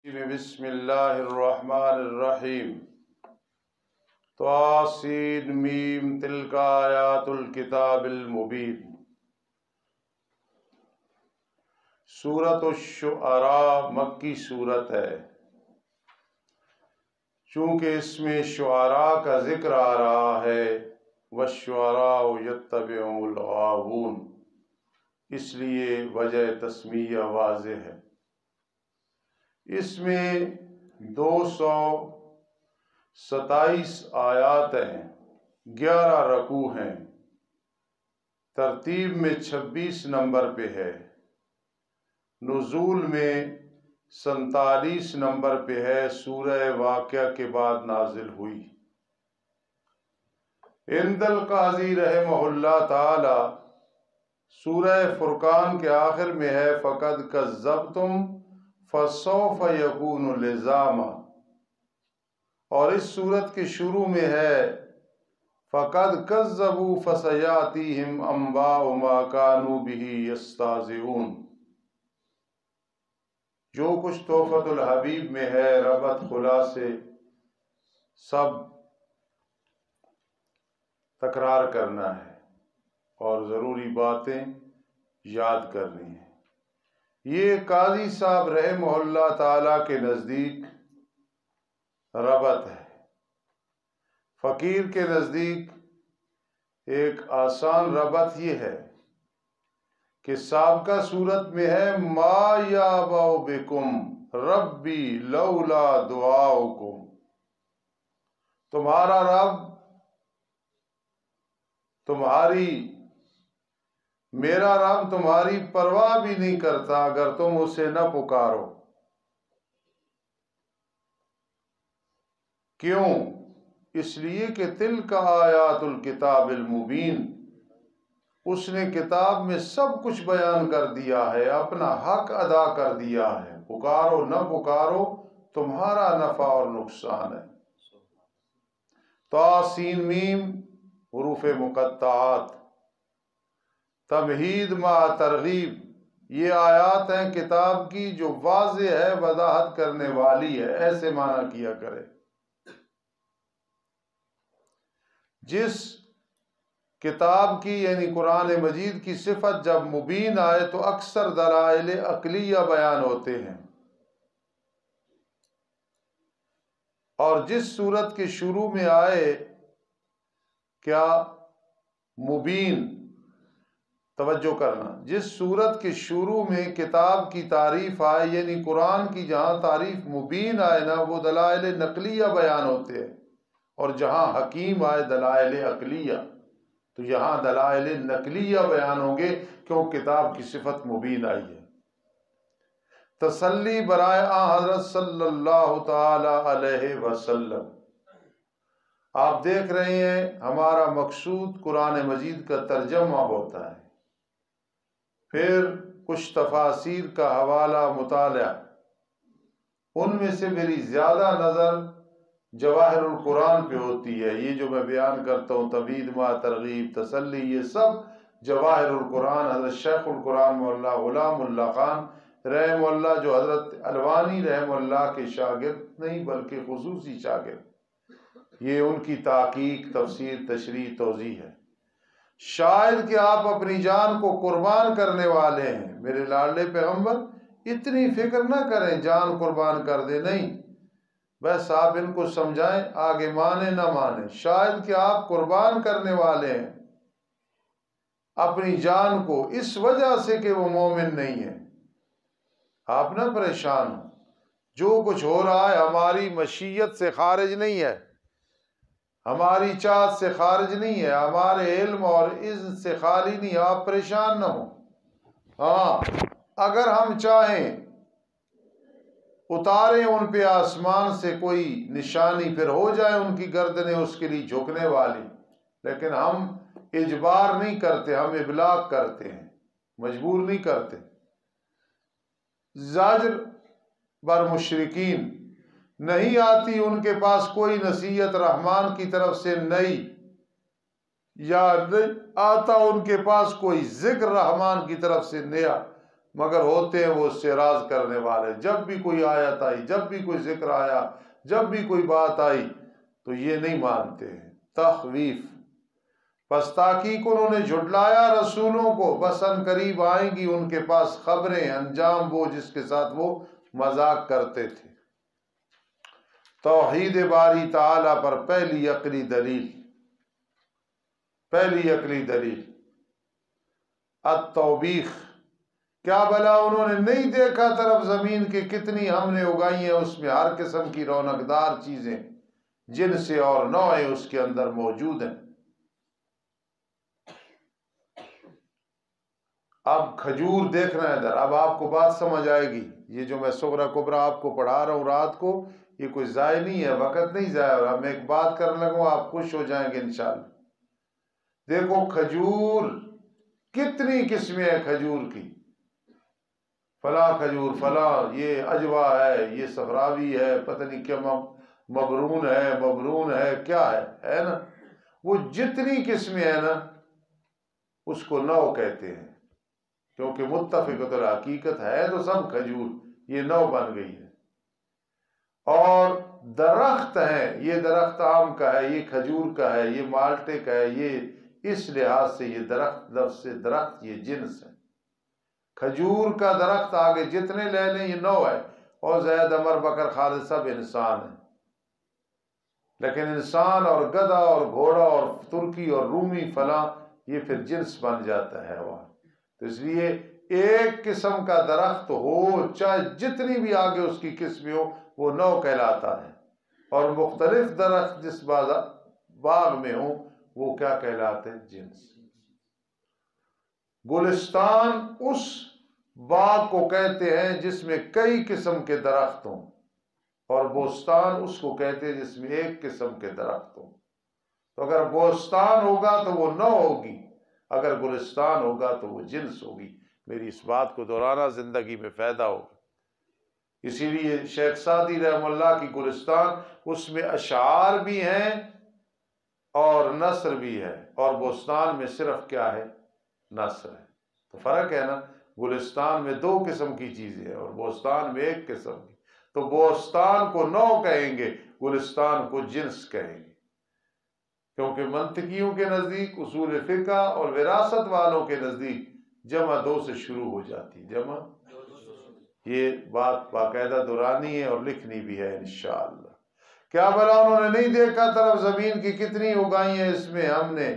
بسم اللہ الرحمن الرحیم طاسین میم تلک آیات الکتاب المبین۔ سورۃ الشعراء مکی سورت ہے۔ چونکہ اس میں شعراء کا ذکر آ رہا ہے والشعراء یتبعهم الغاوون، اس لیے وجہ تسمیہ واضح ہے۔ اس میں 227 آیات ہیں، 11 رکوع ہیں، ترتیب میں 26 نمبر پہ ہے، نزول میں 47 نمبر پہ ہے، سورہ واقعہ کے بعد نازل ہوئی۔ عند القاضی رحمہ اللہ تعالی سورہ فرقان کے آخر میں ہے فقد کذبتم فسوف یکون لزاما، اور اس صورت کے شروع میں ہے فقد کذبوا فسیاتیہم انباء ما کانوا بہ یستہزئون۔ جو کچھ تحفۃ الحبیب میں ہے ربط خلاصے سب تکرار کرنا ہے اور ضروری باتیں یاد کرنی ہیں۔ یہ قاضی صاحب رحمہ اللہ تعالی کے نزدیک ربط ہے، فقیر کے نزدیک ایک آسان ربط یہ ہے کہ سابقہ صورت میں ہے ما یعبأ بکم ربی لولا دعاؤکم، تمہارا رب میرا رب تمہاری پرواہ بھی نہیں کرتا اگر تم اسے نہ پکارو۔ کیوں؟ اس لیے کہ تلک آیات الکتاب المبین، اس نے کتاب میں سب کچھ بیان کر دیا ہے، اپنا حق ادا کر دیا ہے، پکارو نہ پکارو تمہارا نفع اور نقصان ہے۔ طاسین میم حروف مقطعات، تمہید مع ترغیب، یہ آیات ہیں کتاب کی جو واضح ہے، وضاحت کرنے والی ہے، ایسے معنی کیا کرے۔ جس کتاب کی یعنی قرآن مجید کی صفت جب مبین آئے تو اکثر دلائل عقلیہ بیان ہوتے ہیں، اور جس صورت کے شروع میں آئے کیا مبین، توجہ کرنا، جس صورت کے شروع میں کتاب کی تعریف آئے یعنی قرآن کی جہاں تعریف مبین آئے نا وہ دلائل نقلیہ بیان ہوتے ہیں، اور جہاں حکیم آئے دلائل عقلیہ تو یہاں دلائل نقلیہ بیان ہوں گے، کیوں کتاب کی صفت مبین آئی ہے۔ تسلی برائے حضرت صلی اللہ تعالی علیہ وسلم۔ آپ دیکھ رہے ہیں ہمارا مقصود قرآن مجید کا ترجمہ ہوتا ہے، پھر کچھ تفاسیر کا حوالہ مطالعہ، ان میں سے میری زیادہ نظر جواہر القرآن پہ ہوتی ہے۔ یہ جو میں بیان کرتا ہوں تمہید مع ترغیب، تسلی، یہ سب جواہر القرآن حضرت شیخ القرآن مولانا غلام اللہ خان رحمہ اللہ، جو حضرت الوانی رحمہ اللہ کے شاگرد نہیں بلکہ خصوصی شاگرد، یہ ان کی تحقیق، تفسیر، تشریح، توضیح ہے۔ شاید کہ آپ اپنی جان کو قربان کرنے والے ہیں، میرے لاڈلے پیغمبر، اتنی فکر نہ کریں جان قربان کر دیں، نہیں، بس آپ ان کو سمجھائیں، آگے مانے نہ مانے، شاید کہ آپ قربان کرنے والے ہیں اپنی جان کو اس وجہ سے کہ وہ مومن نہیں ہے۔ آپ نہ پریشان ہوں، جو کچھ ہو رہا ہے ہماری مشیت سے خارج نہیں ہے، ہماری چاہت سے خارج نہیں ہے، ہمارے علم اور اذن سے خالی نہیں ہے، آپ پریشان نہ ہوں۔ ہاں، اگر ہم چاہیں اتاریں ان پہ آسمان سے کوئی نشانی، پھر ہو جائے ان کی گردنیں اس کے لیے جھکنے والی، لیکن ہم اجبار نہیں کرتے، ہم ابلاغ کرتے ہیں، مجبور نہیں کرتے۔ زاجر بر مشرکین، نہیں آتی ان کے پاس کوئی نصیحت رحمان کی طرف سے نئی، یا نہیں آتا ان کے پاس کوئی ذکر رحمان کی طرف سے نیا، مگر ہوتے ہیں وہ اس سے اعراض کرنے والے. جب بھی کوئی آیت آئی، جب بھی کوئی ذکر آیا، جب بھی کوئی بات آئی تو یہ نہیں مانتے ہیں. تخویف. پس تحقیق انہوں نے جھٹلایا رسولوں کو، بس ان قریب آئیں گی ان کے پاس خبریں، انجام وہ جس کے ساتھ وہ مذاق کرتے تھے. توحید باری تعالیٰ پر پہلی عقلی دلیل التوبیخ. کیا بلا انہوں نے نہیں دیکھا طرف زمین کے کتنی ہم نے اگائی ہیں، اس میں ہر قسم کی رونقدار چیزیں، جن سے اور نوعیں اس کے اندر موجود ہیں. اب کھجور دیکھنا ہے ادھر. اب آپ کو بات سمجھ آئے گی. یہ جو میں صغرا کبرا آپ کو پڑھا رہا ہوں رات کو، یہ کوئی ضائع نہیں ہے، وقت نہیں ضائع ہو رہا. میں ایک بات کرنے لگوں آپ خوش ہو جائیں گے انشاءاللہ. دیکھو کھجور کتنی قسمیں ہیں کھجور کی. فلاں کھجور فلاں، یہ اجوا ہے، یہ صفراوی ہے، پتہ نہیں کیا مبرون ہے کیا ہے نا. وہ جتنی قسمیں ہیں نا اس کو نو کہتے ہیں، کیونکہ متفقۃ الحقیقت ہے تو سب کھجور، یہ نو بن گئی ہے. اور درخت ہیں، یہ درخت آم کا ہے، یہ کھجور کا ہے، یہ مالٹے کا ہے. یہ اس لحاظ سے یہ درخت، لفظ سے درخت یہ جنس ہے. کھجور کا درخت آگے جتنے لے لیں یہ نو ہے. اور زید عمر بکر خالد سب انسان ہیں، لیکن انسان اور گدھا اور گھوڑا اور ترکی اور رومی فلاں یہ پھر جنس بن جاتا ہے حیوان. تو اس لیے ایک قسم کا درخت ہو چاہے جتنی بھی آگے اس کی قسمیں ہو وہ نو کہلاتا ہے. اور مختلف درخت جس باغ میں ہوں وہ کیا کہلاتے ہیں؟ جنس. گلستان اس باغ کو کہتے ہیں جس میں کئی قسم کے درخت ہوں، اور بوستان اس کو کہتے ہیں جس میں ایک قسم کے درخت ہوں. تو اگر بوستان ہوگا تو وہ نو ہوگی، اگر گلستان ہوگا تو وہ جنس ہوگی. میری اس بات کو دہرانا زندگی میں فائدہ ہوگا. اسی لیے شیخ سعدی رحمہ اللہ کی گلستان، اس میں اشعار بھی ہیں اور نثر بھی ہے، اور بوستان میں صرف کیا ہے؟ نثر ہے. تو فرق ہے نا. گلستان میں دو قسم کی چیزیں ہیں اور بوستان میں ایک قسم کی. تو بوستان کو نو کہیں گے، گلستان کو جنس کہیں گے. کیونکہ منطقیوں کے نزدیک، اصول فقہ اور وراثت والوں کے نزدیک جمع دو سے شروع ہو جاتی. جمع، یہ بات باقاعدہ دورانی ہے اور لکھنی بھی ہے انشاءاللہ. کیا بلا انہوں نے نہیں دیکھا طرف زمین کی کتنی اگائی ہیں، اس میں ہم نے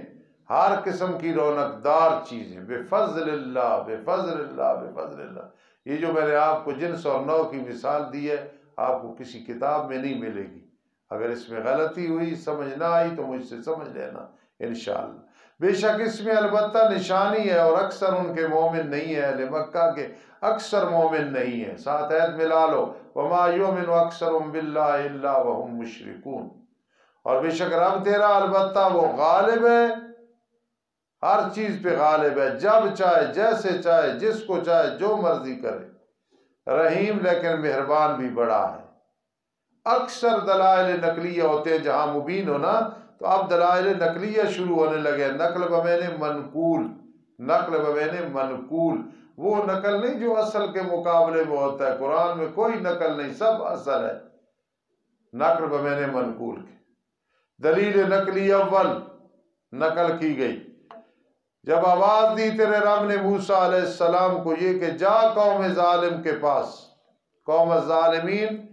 ہر قسم کی رونق دار چیزیں. بفضل اللہ بفضل اللہ بفضل اللہ. یہ جو میں نے آپ کو جنس اور نو کی مثال دی ہے آپ کو کسی کتاب میں نہیں ملے گی. اگر اس میں غلطی ہوئی، سمجھ نہ آئی تو مجھ سے سمجھ لینا انشاءاللہ. بے شک اس میں البتہ نشانی ہے، اور اکثر ان کے مومن نہیں ہے. اہل مکہ کے اکثر مومن نہیں ہے. ساتھ عہد ملا لو، وما یؤمن اکثرهم باللہ الا وهم مشرکون. اور بے شک رب تیرا البتہ وہ غالب ہے، ہر چیز پہ غالب ہے، جب چاہے جیسے چاہے جس کو چاہے جو مرضی کرے. رحیم لیکن مہربان بھی بڑا ہے. اکثر دلائل نقلیہ ہوتے ہیں جہاں مبین ہونا، تو اب دلائل نقلیہ شروع ہونے لگے. نقل بمعنی منقول، نقل بمعنی منقول، وہ نقل نہیں جو اصل کے مقابلے میں ہوتا ہے. قرآن میں کوئی نقل نہیں، سب اصل ہے. نقل بمعنی منقول کی دلیل نقلی اول نقل کی گئی. جب آواز دی تیرے رب نے موسیٰ علیہ السلام کو یہ کہ جا قوم ظالم کے پاس. قوم الظالمین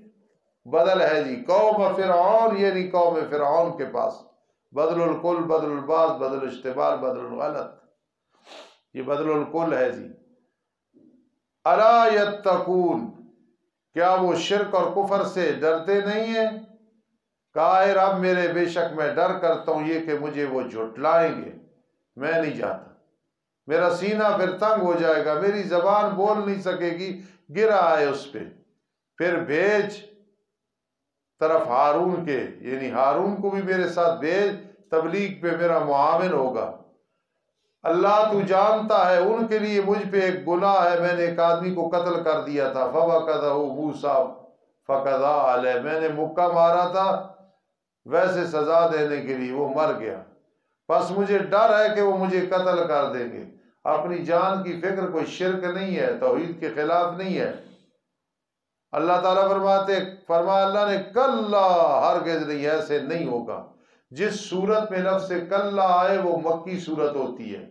بدل ہے جی، قوم فرعون یعنی قوم فرعون کے پاس. بدل الکل، بدل الباس، بدل اشتبار، بدل الغلط، یہ بدل الکل ہے جی. الا یتقون، کیا وہ شرک اور کفر سے ڈرتے نہیں ہیں؟ کہا اے رب میرے، بے شک میں ڈر کرتا ہوں یہ کہ مجھے وہ جھٹلائیں گے. میں نہیں چاہتا، میرا سینہ پھر تنگ ہو جائے گا، میری زبان بول نہیں سکے گی. گرا ہے اس پہ. پھر بھیج طرف ہارون کے، یعنی ہارون کو بھی میرے ساتھ بھیج، تبلیغ پہ میرا معاون ہوگا. اللہ تو جانتا ہے ان کے لیے مجھ پہ ایک گناہ ہے، میں نے ایک آدمی کو قتل کر دیا تھا. فوقدہ موسیٰ فقضا علیہ، میں نے مکہ مارا تھا ویسے سزا دینے کے لیے، وہ مر گیا. بس مجھے ڈر ہے کہ وہ مجھے قتل کر دیں گے. اپنی جان کی فکر کوئی شرک نہیں ہے، توحید کے خلاف نہیں ہے۔ اللہ تعالیٰ فرمایا اللہ نے کلا، ہرگز نہیں، ایسے نہیں ہوگا۔ جس صورت میں لفظ کلا آئے وہ مکی صورت ہوتی ہے،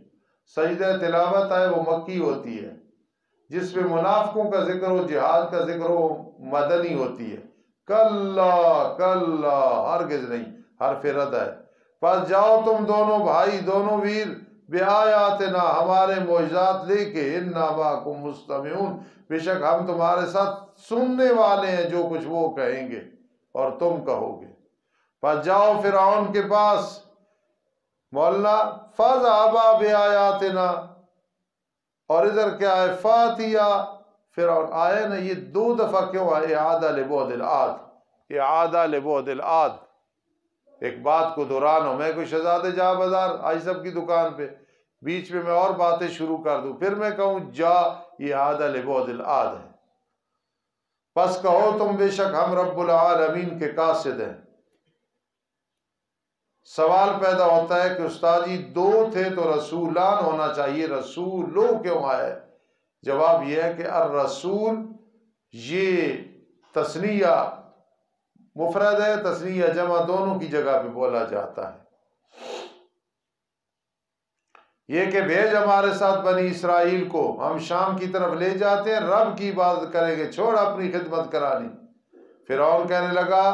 سجدہ تلاوت آئے وہ مکی ہوتی ہے، جس میں منافقوں کا ذکر ہو، جہاد کا ذکر ہو، مدنی ہوتی ہے۔ کلا کلا، ہرگز نہیں، حرف رد ہے۔ پس جاؤ تم دونوں بھائی، دونوں ویر، بآیاتنا، ہمارے معجزات لے کے، انا معکم مستمعون، بے شک ہم تمہارے ساتھ سننے والے ہیں جو کچھ وہ کہیں گے اور تم کہو گے۔ پس جاؤ فرعون کے پاس، مولانا فَاذْهَبَا بِآیاتنا، اور ادھر کیا ہے فاتیا فرعون آئے نا، یہ 2 دفعہ کیوں ہے؟ اعادہ لبعد العاد، اعادہ لبعد العاد، ایک بات کو دہرانو۔ میں کوئی شہزادہ جا بازار آج سب کی دکان پہ، بیچ میں اور باتیں شروع کر دوں، پھر میں کہوں جا، یہ اعادہ لبعد العاد ہے۔ پس کہو تم بے شک ہم رب العالمین کے قاصد ہیں۔ سوال پیدا ہوتا ہے کہ استاد جی 2 تھے تو رسولان ہونا چاہیے، رسولو کیوں آئے؟ جواب یہ ہے کہ الرسول یہ تثنیہ مفرد ہے، تثنیہ جمع دونوں کی جگہ پہ بولا جاتا ہے۔ یہ کہ بھیج ہمارے ساتھ بنی اسرائیل کو، ہم شام کی طرف لے جاتے ہیں، رب کی عبادت کریں گے، چھوڑ اپنی خدمت کرانی۔ فرعون کہنے لگا،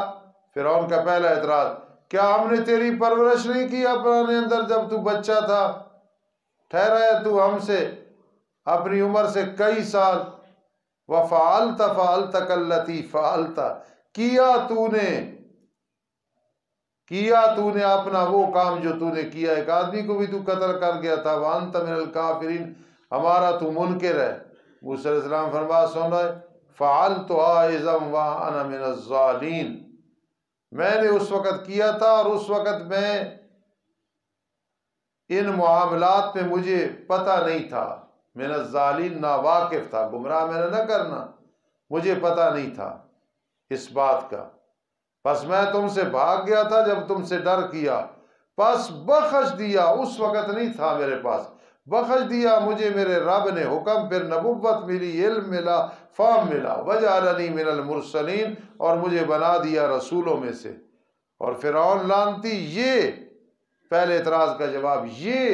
فرعون کا پہلا اعتراض، کیا ہم نے تیری پرورش نہیں کی اپنے اندر جب تو بچہ تھا؟ ٹھہرا ہے تو ہم سے اپنی عمر سے کئی سال، وَفَعَلْتَ فَعَلْتَ كَالَّتِي فَعَلْتَ، کیا تو نے اپنا وہ کام جو تو نے کیا، ایک آدمی کو بھی تو قتل کر گیا تھا، وَأَنْتَ مِنَ الْكَافِرِينَ، ہمارا تو منکر ہے۔ موسیٰ علیہ السلام فرمایا سن رہے، فَعَلْتُهَا إِذًا وَأَنَا مِنَ الظَّالِمِينَ، میں نے اس وقت کیا تھا اور اس وقت میں ان معاملات میں مجھے پتہ نہیں تھا، من الظالین، ناواقف تھا، گمراہ میں نے نہ کرنا، مجھے پتہ نہیں تھا اس بات کا، پس میں تم سے بھاگ گیا تھا جب تم سے ڈر کیا، پس بخش دیا، اس وقت نہیں تھا میرے پاس، بخش دیا مجھے میرے رب نے حکم، پھر نبوت ملی، علم ملا، فہم ملا، وجعلنی من المرسلین، اور مجھے بنا دیا رسولوں میں سے۔ اور فرعون لعنتی، یہ پہلے اعتراض کا جواب، یہ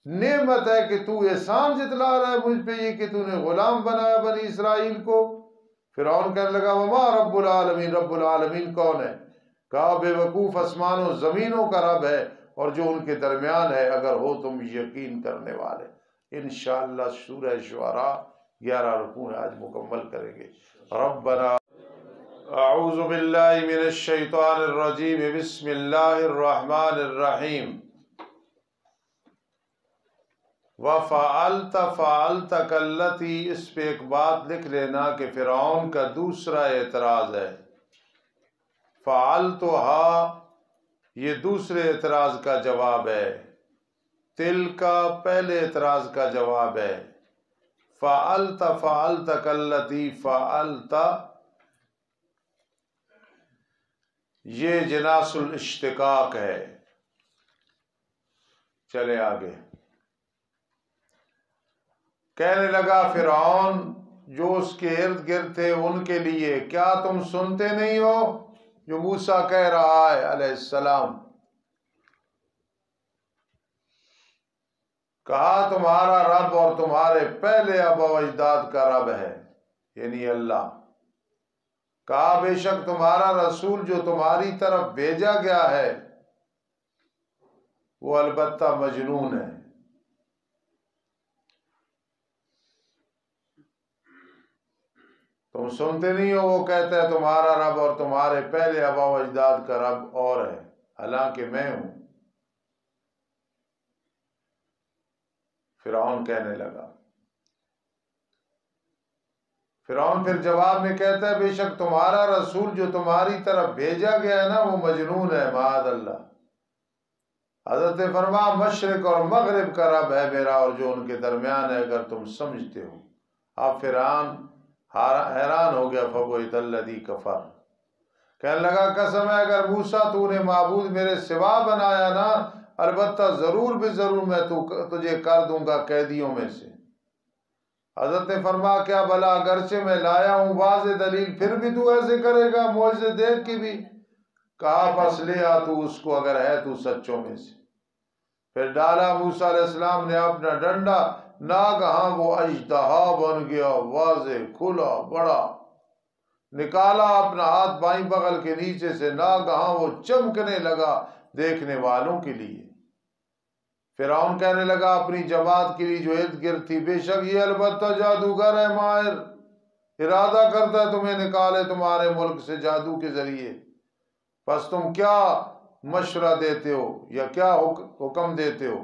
نعمت ہے کہ تو احسان جتلا رہا ہے مجھ پہ، یہ کہ تو نے غلام بنایا بنی اسرائیل کو۔ فرعون کہنے لگا وما رب العالمین، رب العالمین کون ہے؟ کہا بے وقوف اسمان و زمینوں کا رب ہے اور جو ان کے درمیان ہے، اگر ہو تم یقین کرنے والے۔ انشاءاللہ سورہ شعراء 11 رکوع ہے، آج مکمل کریں گے۔ ربنا اعوذ باللہ من الشیطان الرجیم، بسم اللہ الرحمن الرحیم۔ وَفَعَلْتَ فَعَلْتَ كَالَّتِي، اس پہ ایک بات لکھ لینا کہ فرعون کا دوسرا اعتراض ہے، فَعَلْتُهَا یہ دوسرے اعتراض کا جواب ہے، تل کا پہلے اعتراض کا جواب ہے، فَعَلْتَ فَعَلْتَ كَالَّتِي فَعَلْتَ یہ جناس الاشتقاق ہے۔ چلے آگے، کہنے لگا فرعون جو اس کے ارد گرد تھے ان کے لیے، کیا تم سنتے نہیں ہو جو موسیٰ کہہ رہا ہے علیہ السلام؟ کہا تمہارا رب اور تمہارے پہلے آبا و اجداد کا رب ہے، یعنی اللہ۔ کہا بے شک تمہارا رسول جو تمہاری طرف بھیجا گیا ہے وہ البتہ مجنون ہے۔ تم سنتے نہیں ہو، وہ کہتا ہے تمہارا رب اور تمہارے پہلے آبا و اجداد کا رب اور ہے، حالانکہ میں ہوں۔ فرعون کہنے لگا، فرعون پھر جواب میں کہتا ہے بے شک تمہارا رسول جو تمہاری طرف بھیجا گیا ہے نا وہ مجنون ہے، معاذ اللہ۔ حضرت فرما مشرق اور مغرب کا رب ہے میرا اور جو ان کے درمیان ہے، اگر تم سمجھتے ہو۔ اب فرعون حیران ہو گیا، فَبُہِتَ الَّذِي كَفَرَ، کہنے لگا قسم ہے اگر موسیٰ تو نے معبود میرے سوا بنایا نا، البتہ ضرور بھی ضرور میں تجھے کر دوں گا قیدیوں میں سے۔ حضرت نے فرمایا کیا بھلا اگرچہ میں لایا ہوں واضح دلیل پھر بھی تو ایسے کرے گا معجزے دیکھ کے بھی؟ کہا بس لے آ تو اس کو اگر ہے تو سچوں میں سے۔ پھر ڈالا موسیٰ علیہ السلام نے اپنا ڈنڈا، ناگہاں وہ اژدہا بن گیا، واضح کھلا بڑا۔ نکالا اپنا ہاتھ بائیں بغل کے نیچے سے، ناگہاں وہ چمکنے لگا دیکھنے والوں کے لیے۔ فرعون کہنے لگا اپنی جماعت کے لیے جو ارد گرد تھی، بے شک یہ البتہ جادوگر ہے ماہر، ارادہ کرتا ہے تمہیں نکالے تمہارے ملک سے جادو کے ذریعے۔ پس تم کیا مشورہ دیتے ہو یا کیا حکم دیتے ہو؟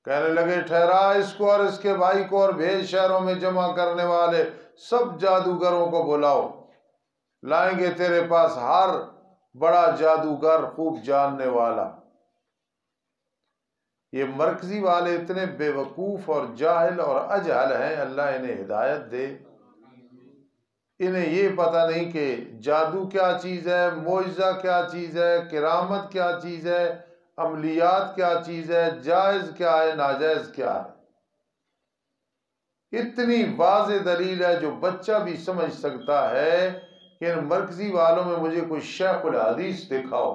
کہنے لگے ٹھہرا اس کو اور اس کے بھائی کو اور بھیج شہروں میں جمع کرنے والے سب جادوگروں کو بلاؤ، لائیں گے تیرے پاس ہر بڑا جادوگر خوب جاننے والا۔ یہ مرکزی والے اتنے بے وقوف اور جاہل اور اجہل ہیں، اللہ انہیں ہدایت دے۔ انہیں یہ پتہ نہیں کہ جادو کیا چیز ہے، معجزہ کیا چیز ہے، کرامت کیا چیز ہے، عملیات کیا چیز ہے، جائز کیا ہے، ناجائز کیا ہے۔ اتنی واضح دلیل ہے جو بچہ بھی سمجھ سکتا ہے کہ ان مرکزی والوں میں مجھے کوئی شیخ الحدیث دکھاؤ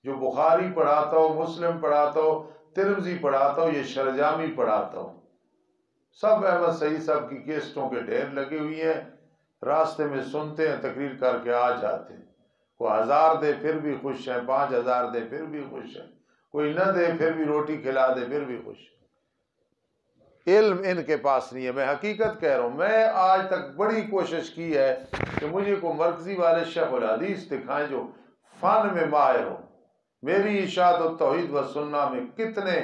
جو بخاری پڑھاتا ہو، مسلم پڑھاتا ہو، ترمذی پڑھاتا ہو، یہ شرجامی پڑھاتا ہو۔ سب احمد سعید صاحب کی کیسٹوں کے ڈھیر لگے ہوئی ہیں، راستے میں سنتے ہیں، تقریر کر کے آ جاتے ہیں۔ کوئی 1000 دے پھر بھی خوش ہیں، 5000 دے پھر بھی خوش ہیں، کوئی نہ دے پھر بھی روٹی کھلا دے پھر بھی خوش ہیں۔ علم ان کے پاس نہیں ہے، میں حقیقت کہہ رہا ہوں۔ میں آج تک بڑی کوشش کی ہے کہ مجھے کو مرکزی والے شیخ الحدیث دکھائیں جو فن میں ماہر ہو۔ میری اشاعت و توحید و سنہ میں کتنے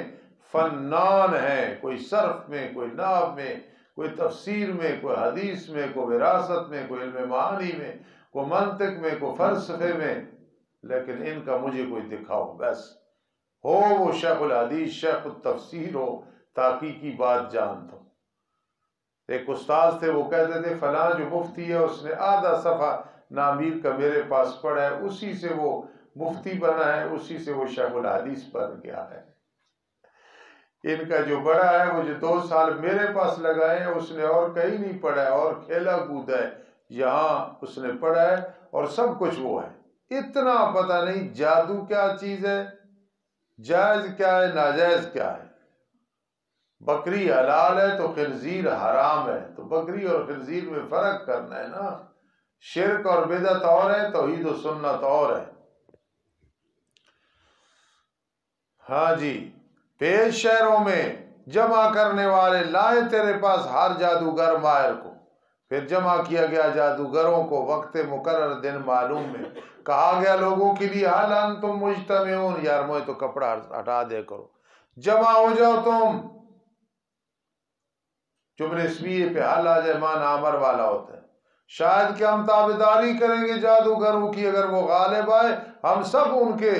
فنان ہیں، کوئی صرف میں، کوئی نحو میں، کوئی تفسیر میں، کوئی حدیث میں، کوئی وراثت میں، کوئی علم معانی میں، کوئی منطق میں، کوئی فلسفے میں، لیکن ان کا مجھے کوئی دکھاؤ بس۔ ہو وہ شیخ الحدیث، شیخ التفسیر ہو، تحقیقی بات جانتا ہوں۔ ایک استاذ تھے، وہ کہتے تھے فلاں جو مفتی ہے اس نے آدھا صفحہ نامیر کا میرے پاس پڑھا ہے، اسی سے وہ مفتی بنا ہے، اسی سے وہ شیخ الحدیث بن گیا ہے۔ ان کا جو بڑا ہے وہ جو 2 سال میرے پاس لگائے ہیں اس نے اور کہیں نہیں پڑھا ہے، اور کھیلا کودا ہے، یہاں اس نے پڑھا ہے اور سب کچھ وہ ہے۔ اتنا پتہ نہیں جادو کیا چیز ہے، جائز کیا ہے، ناجائز کیا ہے۔ بکری حلال ہے تو خنزیر حرام ہے، تو بکری اور خنزیر میں فرق کرنا ہے نا۔ شرک اور بدعت اور ہے، توحید و سنت اور ہے۔ ہاں جی، پیش شہروں میں جمع کرنے والے لائے تیرے پاس ہر جادوگر ماہر کو۔ پھر جمع کیا گیا جادوگروں کو وقت مقرر دن معلوم میں، کہا گیا لوگوں کے لیے حل انتم مجتمعون، یار مجھے تو کپڑا ہٹا دے کرو، جمع ہو جاؤ تم۔ جملے اسمیہ پہ حل آ جائے معنی امر والا ہوتا ہے۔ شاید کہ ہم تابعداری کریں گے جادوگروں کی، اگر وہ غالب آئے ہم سب ان کے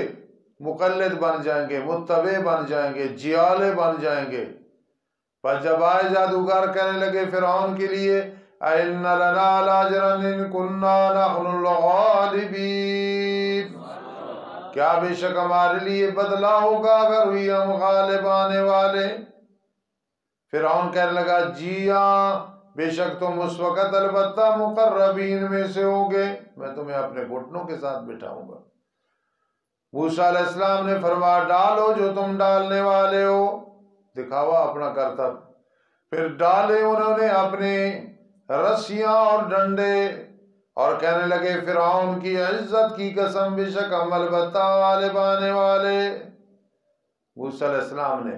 مقلد بن جائیں گے، متبع بن جائیں گے، جیالے بن جائیں گے۔ پس جب آئے جادوگر کہنے لگے فرعون کے لیے اَإِنَّ لَنَا لَأَجْرًا إِن كُنَّا نَحْنُ الْغَالِبِينَ، کیا بے شک ہمارے لیے بدلہ ہوگا اگر ہوئی ہم غالب آنے والے۔ فرعون کہنے لگا جی ہاں، بے شک تم اس وقت البتہ مقربین میں سے ہوگے، میں تمہیں اپنے گھٹنوں کے ساتھ بٹھاؤں گا۔ موسیٰ علیہ السلام نے فرمایا ڈالو جو تم ڈالنے والے ہو، دکھاوا اپنا کرتب۔ پھر ڈالے انہوں نے اپنے رسیاں اور ڈنڈے، اور کہنے لگے فرعون کی عزت کی قسم بے شک ہم البتہ غالب آنے والے۔ موسیٰ علیہ السلام نے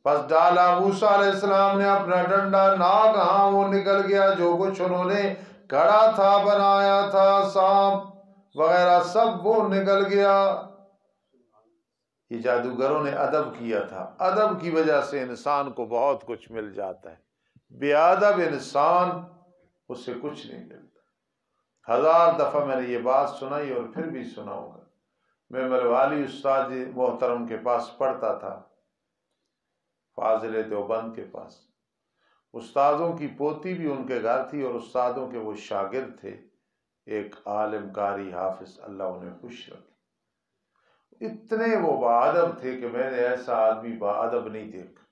پس ڈالا موسیٰ علیہ السلام نے اپنا ڈنڈا، ناگہاں وہ نکل گیا جو کچھ انہوں نے گھڑا تھا، بنایا تھا، سانپ وغیرہ سب وہ نکل گیا۔ یہ جادوگروں نے ادب کیا تھا، ادب کی وجہ سے انسان کو بہت کچھ مل جاتا ہے، بے ادب انسان اس سے کچھ نہیں ملتا۔ 1000 دفعہ میں نے یہ بات سنائی اور پھر بھی سناؤں گا۔ میں ملوالی استاد محترم کے پاس پڑھتا تھا، فاضل دیوبند کے پاس۔ استادوں کی پوتی بھی ان کے گھر تھی اور استادوں کے وہ شاگرد تھے، ایک عالم قاری حافظ، اللہ انہیں خوش رکھے۔ اتنے وہ باادب تھے کہ میں نے ایسا آدمی باادب نہیں دیکھا۔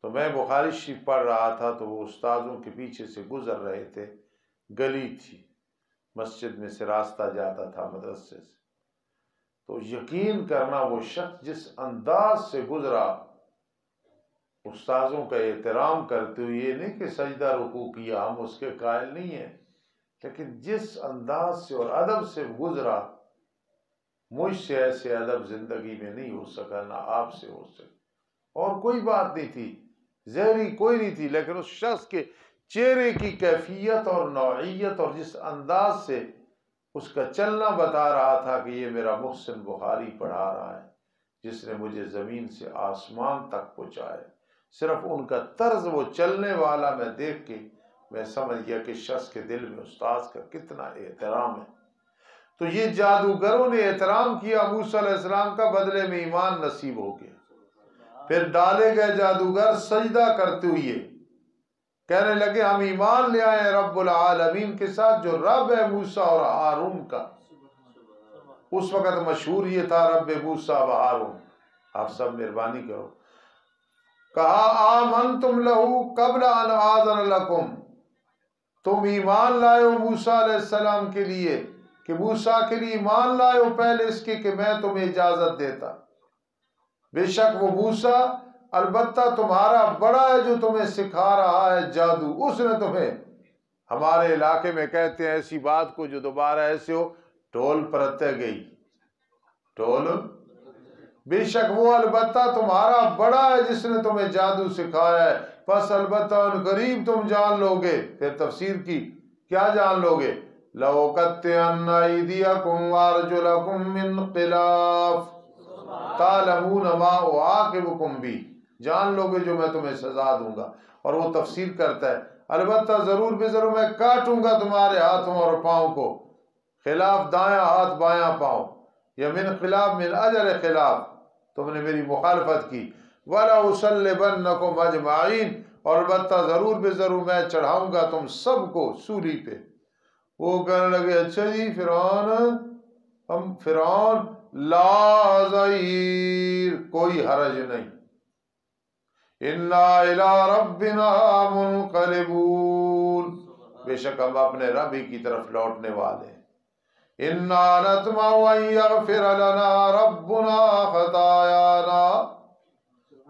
تو میں بخاری شریف پڑھ رہا تھا تو وہ استاذوں کے پیچھے سے گزر رہے تھے، گلی تھی، مسجد میں سے راستہ جاتا تھا مدرسے سے، تو یقین کرنا وہ شخص جس انداز سے گزرا، استاذوں کا احترام کرتے ہوئے، یہ نہیں کہ سجدہ رکوع کیا، ہم اس کے قائل نہیں ہیں، لیکن جس انداز سے اور ادب سے گزرا، مجھ سے ایسے ادب زندگی میں نہیں ہو سکا، نہ آپ سے ہو سکا۔ اور کوئی بات نہیں تھی، زہری کوئی نہیں تھی، لیکن اس شخص کے چہرے کی کیفیت اور نوعیت اور جس انداز سے اس کا چلنا بتا رہا تھا کہ یہ میرا محسن بخاری پڑھا رہا ہے، جس نے مجھے زمین سے آسمان تک پہنچایا۔ صرف ان کا طرز وہ چلنے والا میں دیکھ کے میں سمجھ گیا کہ شخص کے دل میں استاذ کا کتنا احترام ہے۔ تو یہ جادوگروں نے احترام کیا موسیٰ علیہ السلام کا، بدلے میں ایمان نصیب ہو گیا۔ پھر ڈالے گئے جادوگر سجدہ کرتے ہوئے کہنے لگے ہم ایمان لے آئے رب العالمین کے ساتھ جو رب ہے موسیٰ اور ہارون کا۔ اس وقت مشہور یہ تھا رب موسیٰ و ہارون۔ آپ سب مہربانی کرو، کہا آمنتم لہو قبل ان آذن لکم، تم ایمان لائے ہو موسیٰ علیہ السلام کے لیے، کہ موسیٰ کے لیے ایمان لائے ہو پہلے اس کے کہ میں تمہیں اجازت دیتا۔ بے شک وہ موسیٰ البتہ تمہارا بڑا ہے جو تمہیں سکھا رہا ہے جادو، اس نے تمہیں، ہمارے علاقے میں کہتے ہیں ایسی بات کو جو دوبارہ ایسے ہو، ٹول پرتے گئی، ٹول، بے شک وہ البتہ تمہارا بڑا ہے جس نے تمہیں جادو سکھایا ہے، پس البتہ ان قریب تم جان لوگے۔ پھر تفسیر کی، کیا جان لوگے؟ لَأُقَطِّعَنَّ أَيْدِيَكُمْ وَأَرْجُلَكُمْ مِنْ خِلَافٍ تَعْلَمُونَ مَا أُعَاقِبُكُمْ بِهِ، جان لوگے جو میں تمہیں سزا دوں گا۔ اور وہ تفسیر کرتا ہے البتہ ضرور بے ضرور میں کاٹوں گا تمہارے ہاتھوں اور پاؤں کو، خلاف دایاں ہاتھ بایاں پاؤں، یا من خلاف من اجر خلاف، تم نے میری مخالفت کی، وَلَأُصَلِّبَنَّكُمْ أَجْمَعِينَ، اور البتہ ضرور بے ضرور میں چڑھاؤں گا تم سب کو سولی پہ۔ وہ کہنے لگے اچھا جی فرعون لا ضیر، کوئی حرج نہیں، اِنَّا إِلَىٰ رَبِّنَا مُنْقَلِبُونَ، بے شک ہم اپنے رب ہی کی طرف لوٹنے والے ہیں، اِنَّا نَطْمَعُ أَن يَغْفِرَ لَنَا رَبُّنَا خَطَايَانَا،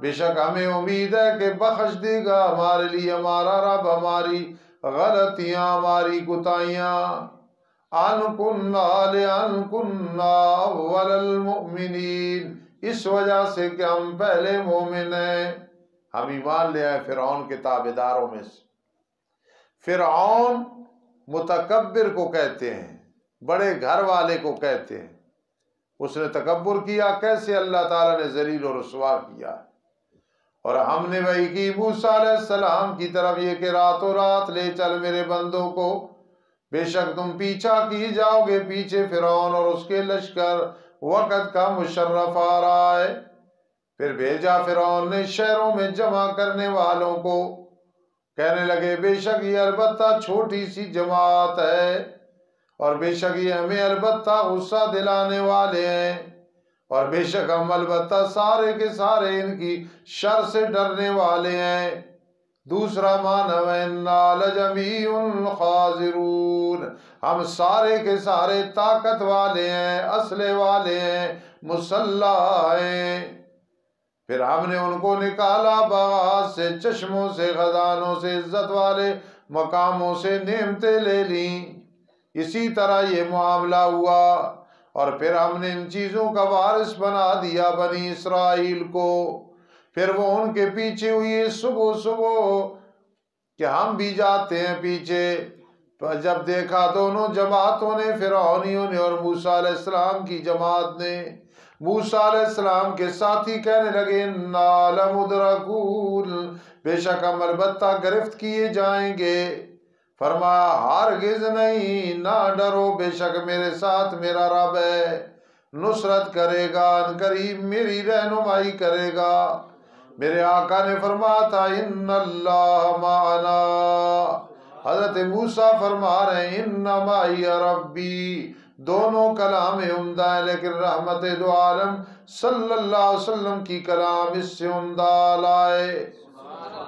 بے شک ہمیں امید ہے کہ بخش دے گا ہمارے لیے ہمارا رب ہماری غلطیاں، ہماری کوتاہیاں، ان کننا اول المؤمنین، اس وجہ سے کہ ہم پہلے مومن ہیں۔ ہم ایمان لے آئے فرعون کے تابعداروں میں سے۔ فرعون متکبر کو کہتے ہیں، بڑے گھر والے کو کہتے ہیں، اس نے تکبر کیا، کیسے اللہ تعالیٰ نے ذلیل و رسوا کیا۔ اور ہم نے وحی کی موسیٰ علیہ السلام کی طرف یہ کہ راتوں رات لے چل میرے بندوں کو، بے شک تم پیچھا کی جاؤ گے پیچھے فرعون اور اس کے لشکر، وقت کا مشرف آ رہا ہے۔ پھر بھیجا فرعون نے شہروں میں جمع کرنے والوں کو، کہنے لگے بے شک یہ البتہ چھوٹی سی جماعت ہے، اور بے شک یہ ہمیں البتہ غصہ دلانے والے ہیں، اور بے شک ہم البتہ سارے کے سارے ان کی شر سے ڈرنے والے ہیں۔ دوسرا معنی وَإِنَّا لَجَمِيعٌ خَاذِرُونَ، ہم سارے کے سارے طاقت والے ہیں، اسلحے والے ہیں، مسلح ہیں۔ پھر ہم نے ان کو نکالا باغات سے، چشموں سے، خزانوں سے، عزت والے مقاموں سے نعمتیں لے لیں۔ اسی طرح یہ معاملہ ہوا، اور پھر ہم نے ان چیزوں کا وارث بنا دیا بنی اسرائیل کو۔ پھر وہ ان کے پیچھے ہوئی صبح صبح کہ ہم بھی جاتے ہیں پیچھے۔ جب دیکھا دونوں جماعتوں نے، فرعونیوں نے اور موسیٰ علیہ السلام کی جماعت نے، موسیٰ علیہ السلام کے ساتھی کہنے لگے اِنَّا لَمُدْرَكُونَ، بے شک ہم البتہ گرفت کیے جائیں گے۔ فرمایا ہرگز نہیں، نہ ڈرو، بے شک میرے ساتھ میرا رب ہے، نصرت کرے گا، ان قریب میری رہنمائی کرے گا۔ میرے آقا نے فرمایا تھا ان اللہ معنا، حضرت موسیٰ فرما رہے ہیں ان معی ربی، دونوں کلام عمدہ ہیں، لیکن رحمت دو عالم صلی اللہ علیہ وسلم کی کلام اس سے عمدہ لائے۔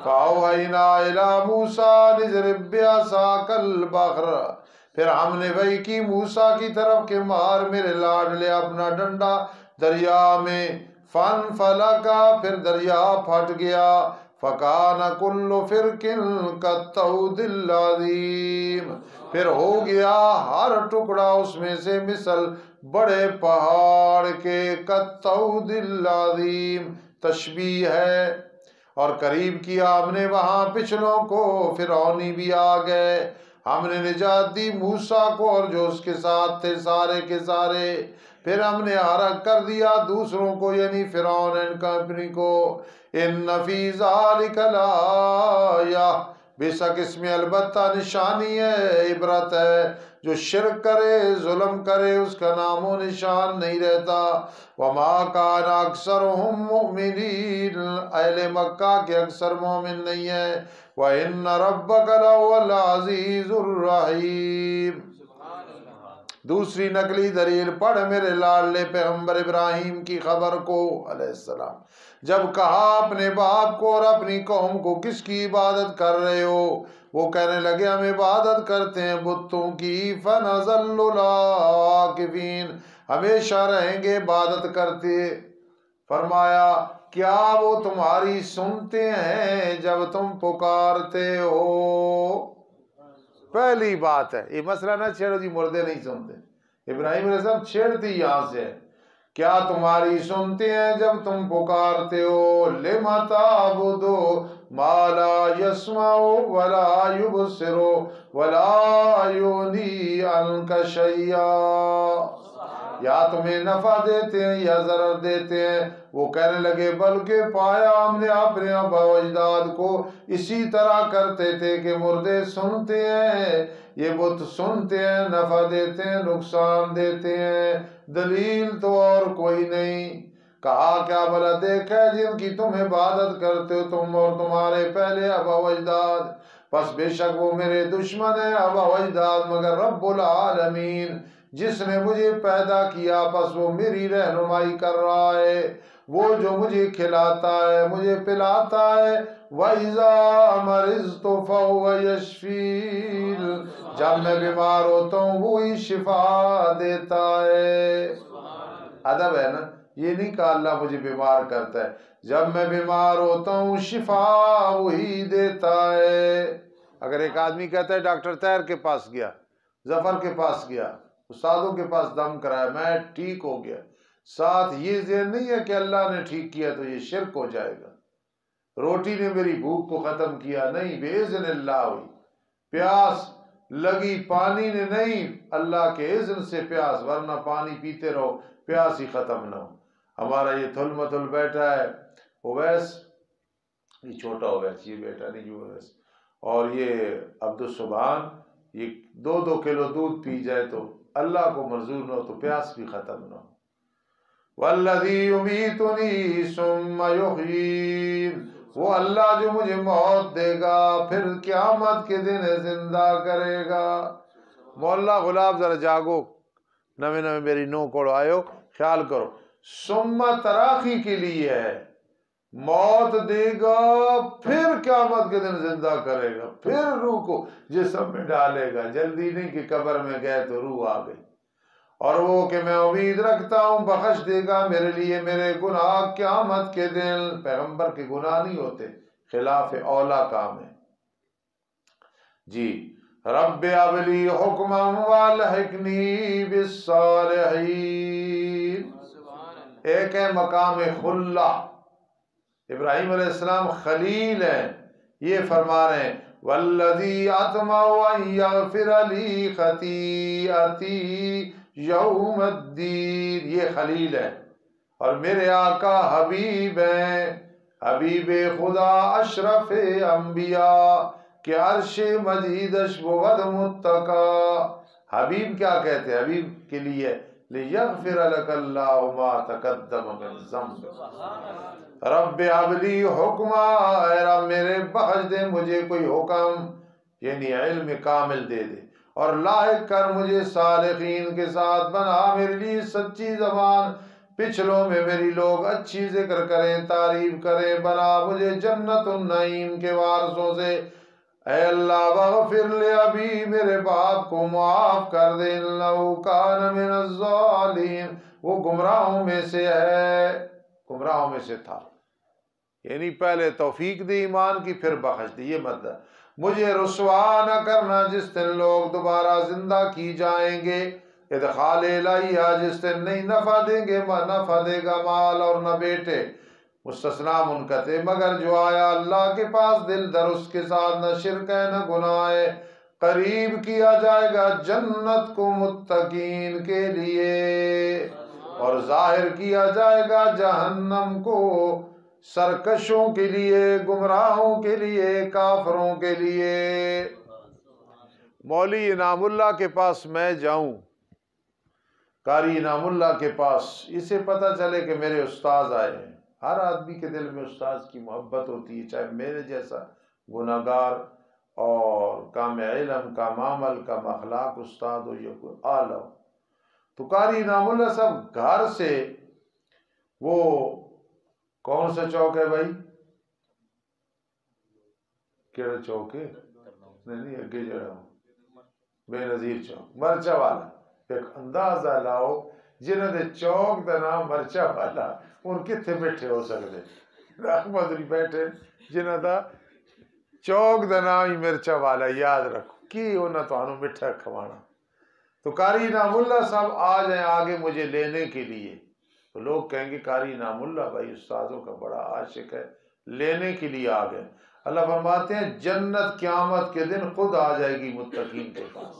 فَأَوْحَيْنَا إِلَىٰ مُوسَىٰ لِيَضْرِبْ بِعَصَاكَ الْبَحْرَ، پھر ہم نے وحی کی موسیٰ کی طرف کہ مار میرے لاڈلے اپنا ڈنڈا دریا میں، فَانْفَلَقَ، پھر دریا پھٹ گیا، فَكَانَ كُلُّ فِرْقٍ كَالطَّوْدِ الْعَظِيمِ، پھر ہو گیا ہر ٹکڑا اس میں سے مثل بڑے پہاڑ کے، كَالطَّوْدِ الْعَظِيمِ تشبیہ ہے۔ اور قریب کیا ہم نے وہاں پچھلوں کو، فرعونی بھی آ گئے، ہم نے نجات دی موسیٰ کو اور جو اس کے ساتھ تھے سارے کے سارے، پھر ہم نے ہلاک کر دیا دوسروں کو، یعنی فرعون اینڈ کمپنی کو۔ ان فی ذالک لآیہ، بے شک اس میں البتہ نشانی ہے، عبرت ہے، جو شرک کرے ظلم کرے اس کا نام و نشان نہیں رہتا۔ وما کان اکثرهم مؤمنین، اہل مکہ کے اکثر مومن نہیں ہیں۔ وان ربک لہو العزیز الرحیم۔ دوسری نقلی دلیل پڑھ میرے لاڈلے پیغمبر ابراہیم کی خبر کو علیہ السلام، جب کہا اپنے باپ کو اور اپنی قوم کو کس کی عبادت کر رہے ہو، وہ کہنے لگے ہم عبادت کرتے ہیں بتوں کی، فنظل عاکفین، ہمیشہ رہیں گے عبادت کرتے۔ فرمایا کیا وہ تمہاری سنتے ہیں جب تم پکارتے ہو؟ پہلی بات ہے یہ مسئلہ نہ چھیڑو جی مردے نہیں سنتے، ابراہیم علیہ السلام چھیڑتی یہاں سے، کیا تمہاری سنتے ہیں جب تم پکارتے ہو؟ لم تعبدو ما لا یسمع ولا یبصر ولا یغنی عنک شیئا، یا تمہیں نفع دیتے ہیں یا ضرر دیتے ہیں۔ وہ کہنے لگے بلکہ پایا ہم نے اپنے آبا و اجداد کو اسی طرح کرتے تھے کہ مردے سنتے ہیں، یہ بت سنتے ہیں، نفع دیتے ہیں، نقصان دیتے ہیں، دلیل تو اور کوئی نہیں۔ کہا کیا بھلا دیکھا ہے جن کی تم عبادت کرتے ہو تم اور تمہارے پہلے آبا و اجداد، پس بے شک وہ میرے دشمن ہیں آبا و اجداد، مگر رب العالمین جس نے مجھے پیدا کیا پس وہ میری رہنمائی کر رہا ہے، وہ جو مجھے کھلاتا ہے مجھے پلاتا ہے، وَإِذَا مَرِضْتُ فَهُوَ يَشْفِينِ، جب میں بیمار ہوتا ہوں وہی شفا دیتا ہے۔ ادب ہے نا، یہ نہیں کہا اللہ مجھے بیمار کرتا ہے، جب میں بیمار ہوتا ہوں شفا وہی دیتا ہے۔ اگر ایک آدمی کہتا ہے ڈاکٹر طاہر کے پاس گیا، ظفر کے پاس گیا، استادوں کے پاس دم کرایا، میں ٹھیک ہو گیا، ساتھ یہ ذہن نہیں ہے کہ اللہ نے ٹھیک کیا تو یہ شرک ہو جائے گا، روٹی نے میری بھوک کو ختم کیا نہیں، بِإِذْنِ اللہ ہوئی، پیاس لگی پانی نے نہیں، اللہ کے اذن سے پیاس، ورنہ پانی پیتے رہو پیاس ہی ختم نہ ہو۔ ہمارا یہ تھل متل بیٹا ہے اویس، یہ چھوٹا اویس، یہ بیٹا نہیں جو اویس، اور یہ عبدالسبحان، یہ 2 کلو دودھ پی جائے تو اللہ کو منظور نہ ہو تو پیاس بھی ختم نہ ہو۔ والذی یمیتنی ثم یحیین، وہ اللہ جو مجھے موت دے گا پھر قیامت کے دن زندہ کرے گا۔ مولا غلاب ذرا جاگو، نویں میری نو کوڑ آئیو، خیال کرو، ثم تراخی کے لیے ہے، موت دے گا پھر قیامت کے دن زندہ کرے گا، پھر روح کو جسم میں ڈالے گا، جلدی نہیں کہ قبر میں گئے تو روح آ گئی۔ اور وہ کہ میں امید رکھتا ہوں بخش دے گا میرے لیے میرے گناہ قیامت کے دن۔ پیغمبر کے گناہ نہیں ہوتے، خلاف اولا کام ہے جی۔ رب ھب لی حکما والحقنی بالصالحین، ایک ہے مقام خلہ، ابراہیم علیہ السلام خلیل ہیں، یہ فرما رہے ہیں والذی اطمع ان یغفر لی خطیئتی یوم الدین، یہ خلیل ہے، اور میرے آقا حبیب ہیں، حبیب خدا اشرف انبیاء کہ عرش مجیدش بود متقا۔ حبیب کیا کہتے ہیں؟ حبیب کے لیے لیغفر لک اللہ ما تقدم من ذنبک، رب ھب لی حکما، اے رب میرے بخش دے مجھے کوئی حکم، یعنی علم کامل دے دے، اور لاحق کر مجھے صالحین کے ساتھ، بنا میرے لیے سچی زبان، پچھلوں میں میری لوگ اچھی ذکر کریں، تعریف کریں، بنا مجھے جنت النعیم کے وارثوں سے۔ اے اللہ وغفر لے ابھی، میرے باپ کو معاف کر دے، انہ کان من الظالمین، وہ گمراہوں میں سے ہے، گمراہوں میں سے تھا، یعنی پہلے توفیق دی ایمان کی، پھر بخش دی، یہ مطلب مجھے رسوا نہ کرنا جس دن لوگ دوبارہ زندہ کی جائیں گے، ادخال الہیہ جس دن نہیں نفع دیں گے، نفع دے گا مال اور نہ بیٹے، مستثنیٰ منقطع، مگر جو آیا اللہ کے پاس دل در اس کے ساتھ نہ شرک ہے نہ گناہ ہے، قریب کیا جائے گا جنت کو متقین کے لیے، اور ظاہر کیا جائے گا جہنم کو سرکشوں کے لیے، گمراہوں کے لیے، کافروں کے لیے۔ مولوی انعام اللہ کے پاس میں جاؤں، قاری انعام اللہ کے پاس، اسے پتہ چلے کہ میرے استاذ آئے ہیں۔ ہر آدمی کے دل میں استاذ کی محبت ہوتی ہے، چاہے میرے جیسا گناہگار اور کام علم، کام عمل، کام اخلاق استاد ہو یا کوئی اعلی ہو۔ تو قاری انعام اللہ صاحب گھر سے، وہ کون سا چوک ہے بھائی؟ کیڑا چوک ہے؟ نہیں اگے جڑا بے نظیر چوک، مرچا والا، ایک اندازہ لاؤ جنہوں نے چوک دا نام مرچا والا، ان کتنے بیٹھے ہو سکتے؟ احمد نہیں بیٹھے جنہوں دا چوک دا نام ہی مرچا والا، یاد رکھو کی انہوں تو انہوں مٹھا کھوانا۔ تو قاری انعام اللہ صاحب آ جائیں آگے مجھے لینے کے لیے، تو لوگ کہیں گے قاری انعام اللہ بھائی استاذوں کا بڑا عاشق ہے، لینے کے لیے آ گئے۔ اللہ فرماتے ہیں جنت قیامت کے دن خود آ جائے گی متقین کے پاس،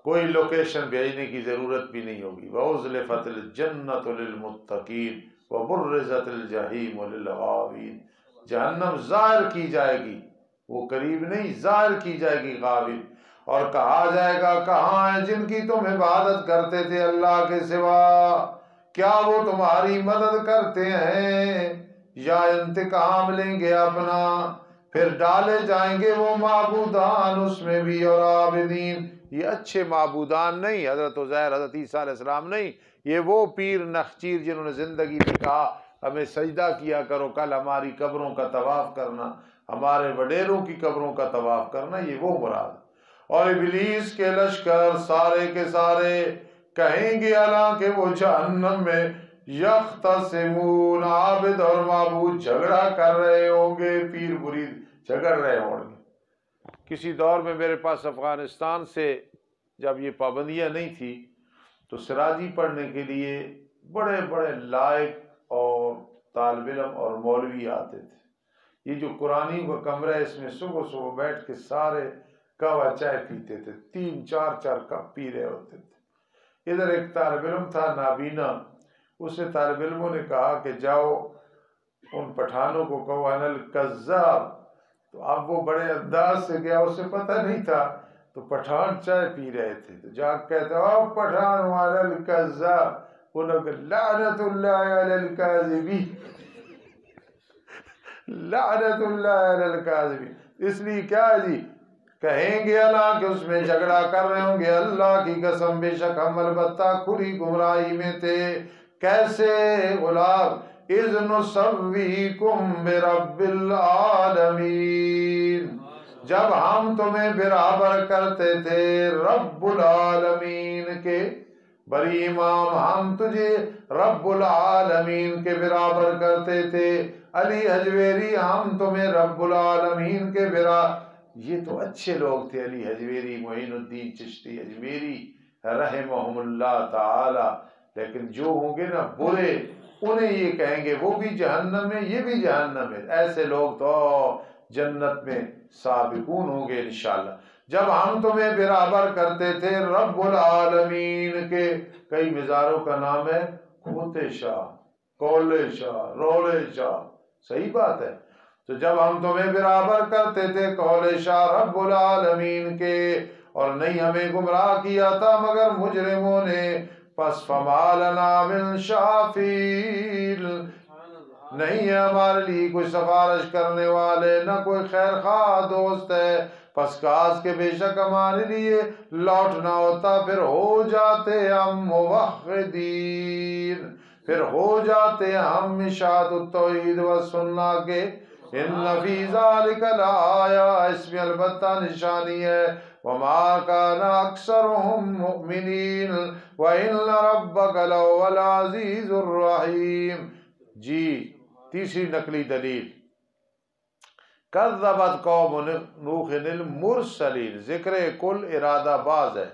کوئی لوکیشن بھیجنے کی ضرورت بھی نہیں ہوگی۔ وَأُزْلِفَتِ الْجَنَّةُ لِلْمُتَّقِينَ وَبُرِّزَتِ الْجَحِيمُ لِلْغَاوِينَ، جہنم ظاہر کی جائے گی، وہ قریب نہیں، ظاہر کی جائے گی غاوین، اور کہا جائے گا کہاں ہیں جن کی تم عبادت کرتے تھے اللہ کے سوا، کیا وہ تمہاری مدد کرتے ہیں یا انتقام لیں گے اپنا؟ پھر ڈالے جائیں گے وہ معبودان اس میں بھی، اور عابدین، یہ اچھے معبودان نہیں، حضرت عزیر، حضرت عیسیٰ علیہ السلام نہیں، یہ وہ پیر نخچیر جنہوں نے زندگی میں کہا ہمیں سجدہ کیا کرو، کل ہماری قبروں کا طواف کرنا، ہمارے وڈیروں کی قبروں کا طواف کرنا، یہ وہ مراد۔ اور ابلیس کے لشکر سارے کے سارے کہیں گے حالانکہ وہ جہنم میں یختصمون، عابد اور معبود جھگڑا کر رہے ہوں گے، پیر مرید جھگڑ رہے ہوں گے۔ کسی دور میں میرے پاس افغانستان سے جب یہ پابندیاں نہیں تھی تو سراجی پڑھنے کے لیے بڑے بڑے لائق اور طالب علم اور مولوی آتے تھے۔ یہ جو قرآنی کا کمرہ ہے اس میں صبح صبح بیٹھ کے سارے قہوہ چائے پیتے تھے، 3-4 کپ پی رہے ہوتے تھے۔ ادھر ایک طالب علم تھا نابینا، اسے طالب علموں نے کہا کہ جاؤ ان پٹھانوں کو کہو انا الکذاب، تو اب وہ بڑے انداز سے گیا، اسے پتہ نہیں تھا، تو پٹھان چائے پی رہے تھے، تو جا کہتے او پٹھان انا الکذاب، انہوں نے لعنت اللہ علی الکاذبین، لعنت اللہ علی الکاذبین، اس لیے کیا ہے جی، کہیں گے اللہ کہ اس میں جھگڑا کر رہے ہوں گے، اللہ کی قسم بے شک ہم البتہ کھلی گمراہی میں تھے۔ کیسے غلام؟ اذ نسویکم برب العالمین، جب ہم تمہیں برابر کرتے تھے رب العالمین کے، بری امام ہم تجھے رب العالمین کے برابر کرتے تھے، علی حجویری ہم تمہیں رب العالمین کے برابر۔ یہ تو اچھے لوگ تھے، علی حجویری، معین الدین چشتی اجمیری رحمہم اللہ تعالی، لیکن جو ہوں گے نا برے، انہیں یہ کہیں گے وہ بھی جہنم میں، یہ بھی جہنم میں، ایسے لوگ تو جنت میں سابقون ہوں گے انشاءاللہ۔ جب ہم تمہیں برابر کرتے تھے رب العالمین کے، کئی مزاروں کا نام ہے کھوتے شاہ، کولے شاہ، رولے شاہ، صحیح بات ہے۔ تو جب ہم تمہیں برابر کرتے تھے قول شاہ رب العالمین کے، اور نہیں ہمیں گمراہ کیا تھا مگر مجرموں نے، پس فما لنا من شافعین، نہیں ہے ہمارے لیے کوئی سفارش کرنے والے، نہ کوئی خیر خواہ دوست ہے، پس کاش کے بے شک ہمارے لیے لوٹنا ہوتا، پھر ہو جاتے ہم موحدین، پھر ہو جاتے ہم اشاعت التوحید و سننا کے۔ ان فی ذالک لآیا، اس میں البتہ نشانی ہے، وما کان اکثرهم مؤمنین وان ربک لہو العزیز الرحیم۔ جی تیسری نقلی دلیل، کذبت قوم نوح المرسلین، ذکر کل ارادہ باز ہے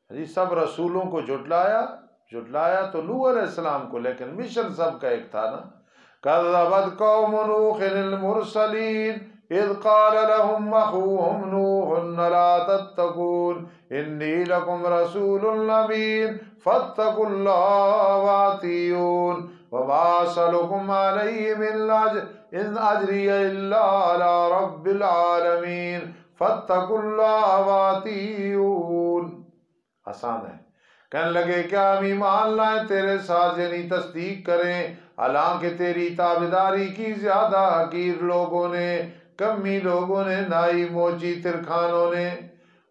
جی، سب رسولوں کو جھٹلایا تو نوح علیہ السلام کو، لیکن مشن سب کا ایک تھا نا۔ کذبت قوم نوح المرسلین اذ قال لهم اخوهم نوح لا تتقون انی لکم رسول امین فاتقوا اللہ واطیعون وما اسألکم علیہ من اجر ان اجری الا علی رب العالمین فاتقوا اللہ واطیعون۔ آسان ہے۔ کہنے لگے کیا ہم ایمان لائیں تیرے ساتھ، یعنی تصدیق کریں، حالانکہ تیری تابعداری کی زیادہ حقیر لوگوں نے، کمی لوگوں نے، نائی موچی ترکھانوں نے۔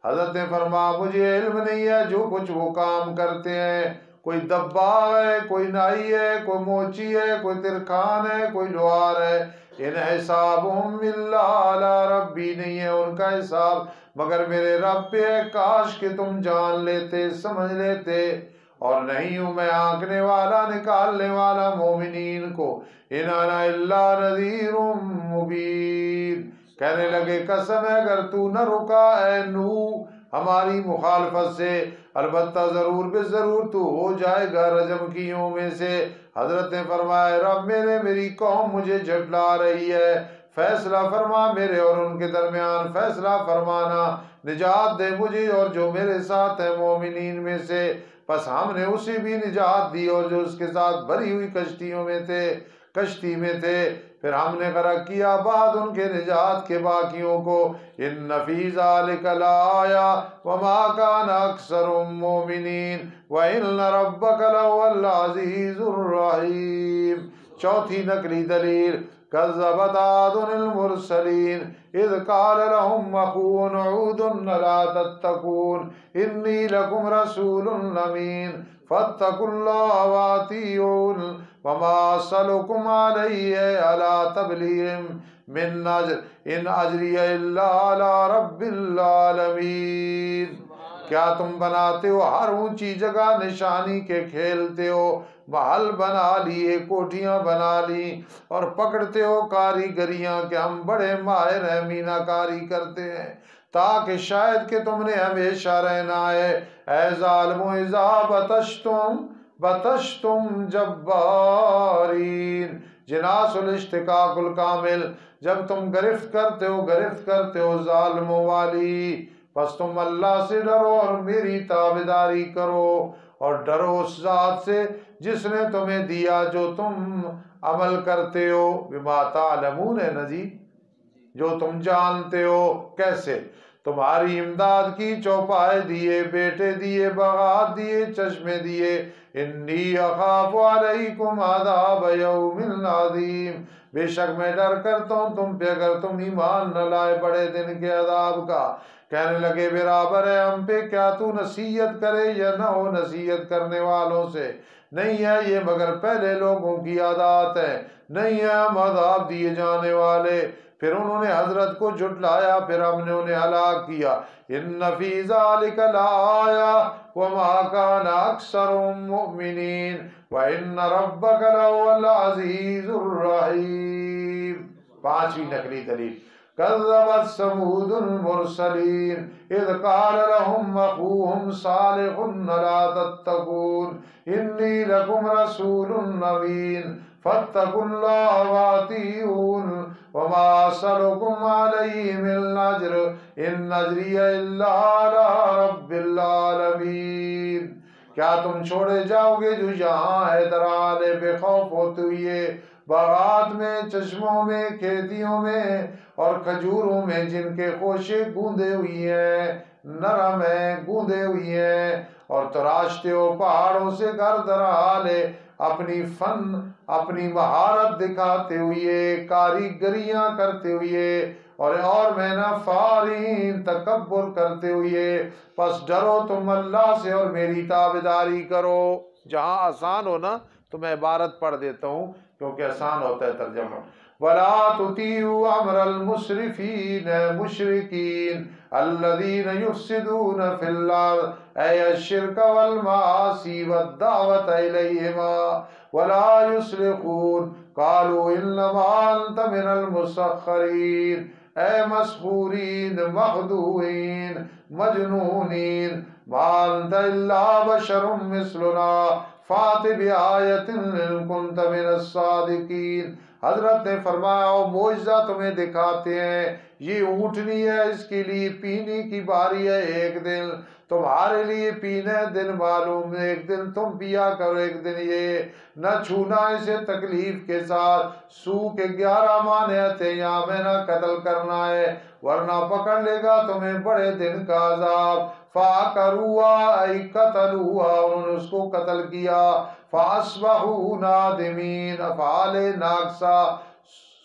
حضرت نے فرمایا مجھے علم نہیں ہے جو کچھ وہ کام کرتے ہیں، کوئی دباغ ہے، کوئی نائی ہے، کوئی موچی ہے، کوئی ترکھان ہے، کوئی لوہار ہے، ان حسابهم الا علی ربی، نہیں ہے ان کا حساب مگر میرے رب پہ ہے، کاش کہ تم جان لیتے، سمجھ لیتے۔ اور نہیں ہوں میں آنکنے والا، نکالنے والا مومنین کو، ان انا الا نذیر مبین۔ کہنے لگے قسم ہے اگر تو نہ رکا اے نوح ہماری مخالفت سے، البتہ ضرور بے ضرور تو ہو جائے گا رجم کیوں میں سے۔ حضرت نے فرمایا رب میری قوم مجھے جھٹلا رہی ہے، فیصلہ فرما میرے اور ان کے درمیان، فیصلہ فرمانا، نجات دے مجھے اور جو میرے ساتھ ہے مومنین میں سے۔ پس ہم نے اسے بھی نجات دی اور جو اس کے ساتھ بھری ہوئی کشتی میں تھے، پھر ہم نے غرق کیا بعد ان کے نجات کے باقیوں کو۔ ان فی ذالک لآیا وما کان اکثرهم مؤمنین وان ربک لہو العزیز الرحیم۔ چوتھی نقلی دلیل، کذبت عاد المرسلین اذ قال لهم اخوهم ہود لا تتقون انی لکم رسول امین فاتقوا اللہ واطیعون وما اسألکم علیہ علی تبلیغ من اجر ان اجری الا علی رب العالمین۔ کیا تم بناتے ہو ہر اونچی جگہ نشانی کے، کھیلتے ہو، محل بنا لیے، کوٹھیاں بنا لی، اور پکڑتے ہو کاریگریاں کہ ہم بڑے ماہر ہیں، مینہ کاری کرتے ہیں، تاکہ شاید کہ تم نے ہمیشہ رہنا ہے۔ اے ظالمو اذا بطشتم جبارین، جناس الاشتقاق الکامل، جب تم گرفت کرتے ہو ظالموں والی، پس تم اللہ سے ڈرو اور میری تابعداری کرو، اور ڈرو اس ذات سے جس نے تمہیں دیا جو تم عمل کرتے ہو، بما تعلمون ہے نا جی، جو تم جانتے ہو۔ کیسے؟ تمہاری امداد کی، چوپائے دیے، بیٹے دیے، باغات دیے، چشمے دیے۔ انی اخاف علیکم عذاب یوم عظیم، بے شک میں ڈر کرتا ہوں تم پہ اگر تم ایمان نہ لائے بڑے دن کے عذاب کا۔ کہنے لگے برابر ہے ہم پہ، کیا تو نصیحت کرے یا نہ ہو نصیحت کرنے والوں سے، نہیں ہے یہ مگر پہلے لوگوں کی عادات ہے، نہیں ہے ہم عذاب دیے جانے والے۔ پھر انہوں نے حضرت کو جھٹلایا، پھر ہم نے انہیں ہلاک کیا۔ ان فی ذالک لآیا وما کان اکثرهم مؤمنین وان ربک لہو العزیز الرحیم۔ پانچویں نقلی دلیل، کذبت ثمود المرسلین اذ قال لهم اخوهم صالح لا تتقون انی لکم رسول امین فاتقوا اللہ واطیعون وما اسألکم علیہ من اجر ان اجری الا علی رب العالمین۔ کیا تم چھوڑے جاؤ گے جو یہاں حیدرآل بے خوف ہوتے ہوئے باغات میں، چشموں میں، کھیتیوں میں اور کھجوروں میں جن کے خوشے گوندے ہوئی ہیں، نرم ہیں، گوندے ہوئی ہیں، اور تراشتے ہو پہاڑوں سے گھر در حالے اپنی مہارت دکھاتے ہوئے، کاریگریاں کرتے ہوئے، اور میں نہ فارین تکبر کرتے ہوئے، پس ڈرو تم اللہ سے اور میری تابعداری کرو۔ جہاں آسان ہو نا تو میں عبارت پڑھ دیتا ہوں کیونکہ آسان ہوتا ہے ترجمہ۔ وَلَا تُطِيعُوا أَمْرَ الْمُسْرِفِينَ مُشْرِكِينَ الَّذِينَ يُفْسِدُونَ فِي الْأَرْضِ أَيَ الشِّرْكَ وَالْمَعَاصِي وَالدَّعْوَةَ إِلَيْهِمَا وَلَا يُصْلِحُونَ قَالُوا إِنَّمَا أَنْتَ مِنَ الْمُسَخَّرِينَ، اے مسخورین، مخدوعین، مجنونین، ما انت الا بشر مثلنا فات بآیت ان کنت من الصادقین۔ حضرت نے فرمایا او معجزہ تمہیں دکھاتے ہیں، یہ اونٹنی ہے، اس کے لیے پینے کی باری ہے ایک دن، تمہارے لیے پینے دن معلوم، ایک دن تم پیا کرو، ایک دن یہ نہ چھونا اسے تکلیف کے ساتھ، سو کے 11 معنی تھے، یہاں میں نہ قتل کرنا ہے ورنہ پکڑ لے گا تمہیں بڑے دن کا عذاب۔ فَعَقَرُوهَا أَيْ قَتَلُوهَا، انہوں نے اس کو قتل کیا۔ فَأَصْبَحُوا نَادِمِينَ، افعال ناقصہ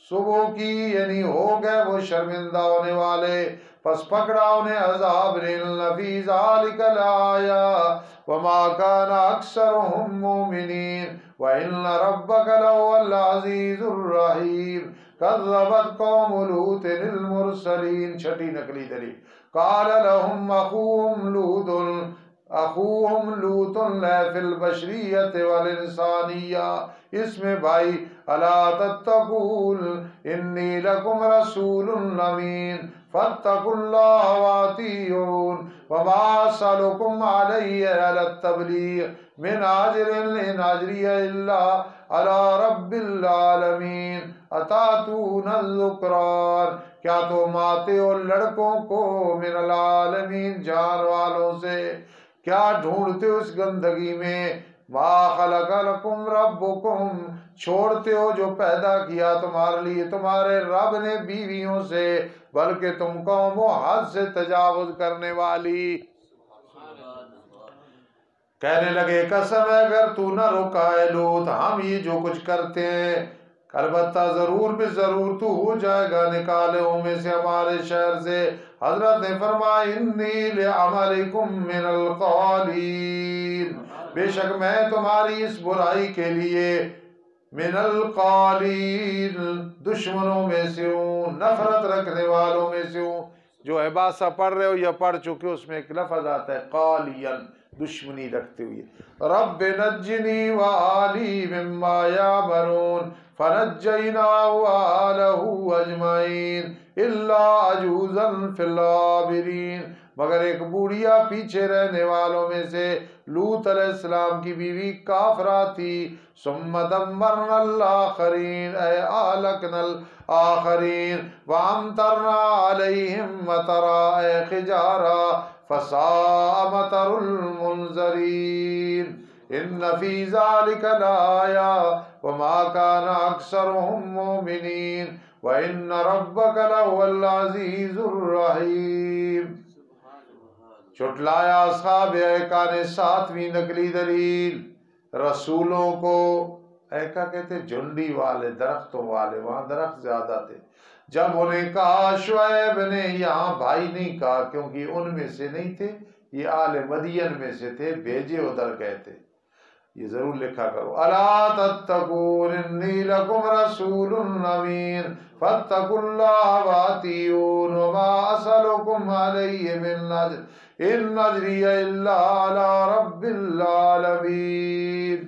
صبح کی یعنی ہو گئے وہ شرمندہ ہونے والے، پس پکڑا انہیں عذاب۔ إِنَّ فِي ذَلِكَ لَآيَةً وَمَا كَانَ أَكْثَرُهُم مُّؤْمِنِينَ وَإِنَّ رَبَّكَ لَهُوَ الْعَزِيزُ الرَّحِيمُ۔ كَذَّبَتْ قَوْمُ لُوطٍ الْمُرْسَلِينَ، چھٹی نقلی دلیل۔ قَالَ لَهُمْ أَخُوهُمْ لُوطٌ فِي الْبَشَرِيَّةِ وَالْإِنسَانِيَّةِ، اس میں بھائی أَلَا تَتَّقُونَ إِنِّي لَكُمْ رَسُولٌ أَمِينٌ فَاتَّقُوا اللَّهَ وَأَطِيعُونِ وَمَا أَسْأَلُكُمْ عَلَيْهِ عَلَى التَّبْلِيغِ مِنْ أَجْرٍ إِنْ أَجْرِيَ إِلَّا عَلَى رَبِّ الْعَالَمِينَ أَتَأْتُونَ الذُّكْرَانَ، کیا تم آتے ہو لڑکوں کو، من العالمین جان والوں سے، کیا ڈھونڈتے ہو اس گندگی میں، ما خلق لکم ربکم، چھوڑتے ہو جو پیدا کیا تمہارے لیے تمہارے رب نے بیویوں سے، بلکہ تم قوم و حد سے تجاوز کرنے والی۔ کہنے لگے قسم ہے اگر تو نہ رکا اے لوط، ہم یہ جو کچھ کرتے ہیں البتہ ضرور بھی ضرور تو ہو جائے گا نکالے میں سے ہمارے شہر سے۔ حضرت نے فرمایا انی لعملکم من القالین، بے شک میں تمہاری اس برائی کے لیے من القالین دشمنوں میں سے ہوں، نفرت رکھنے والوں میں سے ہوں۔ جو عباسہ پڑھ رہے ہو یا پڑھ چکے اس میں ایک لفظ آتا ہے قالین، دشمنی رکھتے ہوئے۔ رب نجنی وآلی مما یعملون فنجیناہ وآلہ اجمعین الا عجوزا فی الغابرین، مگر ایک بوڑھیا پیچھے رہنے والوں میں سے، لوط علیہ السلام کی بیوی کافرہ تھی۔ ثم دمرنا الآخرین، اے اہلکنا الآخرین، وامطرنا علیہم مطرا، اے حجارہ، فساء مطر المنذرین۔ ان فی ذلک لآیہ وما کان اکثرهم مؤمنین وان ربک لہو العزیز الرحیم۔ چھٹلایا اصحاب ایکا نے، ساتویں نقلی دلیل، رسولوں کو، ایکا کہتے جھنڈی والے، درختوں والے، وہاں درخت زیادہ تھے۔ جب انہیں کہا، شعیب نے یہاں بھائی نہیں کہا کیونکہ ان میں سے نہیں تھے، یہ آل مدین میں سے تھے، بھیجے ادھر گئے تھے، یہ ضرور لکھا کرو۔ الا تتقون انی لکم رسول امین فاتقوا اللہ واطیعون وما اسألکم علیہ من اجر ان اجری الا علی رب العالمین۔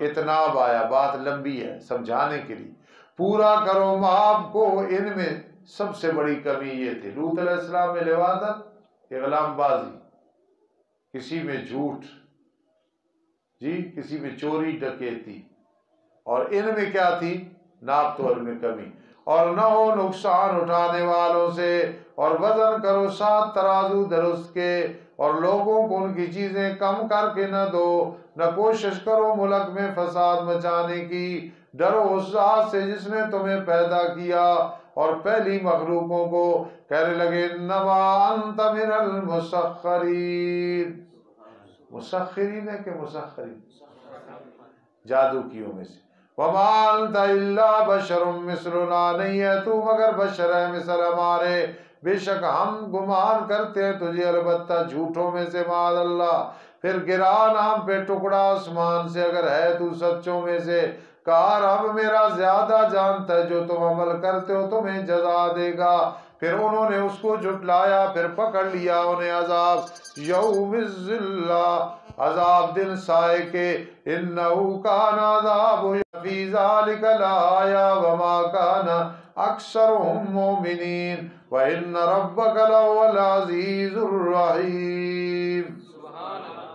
اتناب آیا، بات لمبی ہے سمجھانے کے لیے، پورا کرو معاف کو۔ ان میں سب سے بڑی کمی یہ تھی، لوط علیہ السلام میں لواطت، اغلام بازی، کسی میں جھوٹ، جی کسی میں چوری ڈکیتی، اور ان میں کیا تھی، ناپ تول میں کمی۔ اور نہ ہو نقصان اٹھانے والوں سے، اور وزن کرو ساتھ ترازو درست کے، اور لوگوں کو ان کی چیزیں کم کر کے نہ دو، نہ کوشش کرو ملک میں فساد مچانے کی، ڈرو اس ذات سے جس نے تمہیں پیدا کیا اور پہلی مخلوقوں کو۔ کہنے لگے انما انت من المسخرین، مسخرین ہے کہ مسخرین، جادو کیوں میں سے۔ وما انت الا بشر مثلنا، نہیں ہے تو مگر بشر ہے مثل ہمارے، بے شک ہم گمان کرتے ہیں تجھے البتہ جھوٹوں میں سے معاذ اللہ۔ پھر گرا نام پہ ٹکڑا آسمان سے اگر ہے تو سچوں میں سے، کہا رب میرا زیادہ جانتا ہے جو تم عمل کرتے ہو تمہیں جزا دے گا۔ پھر انہوں نے اس کو جھٹلایا، پھر پکڑ لیا انہیں عذاب یوم الذلہ، عذاب دن سائے کے، انہو کان عذاب فی ذالک لآیا وما کان اکثرهم مومنین وان ربک لہو العزیز الرحیم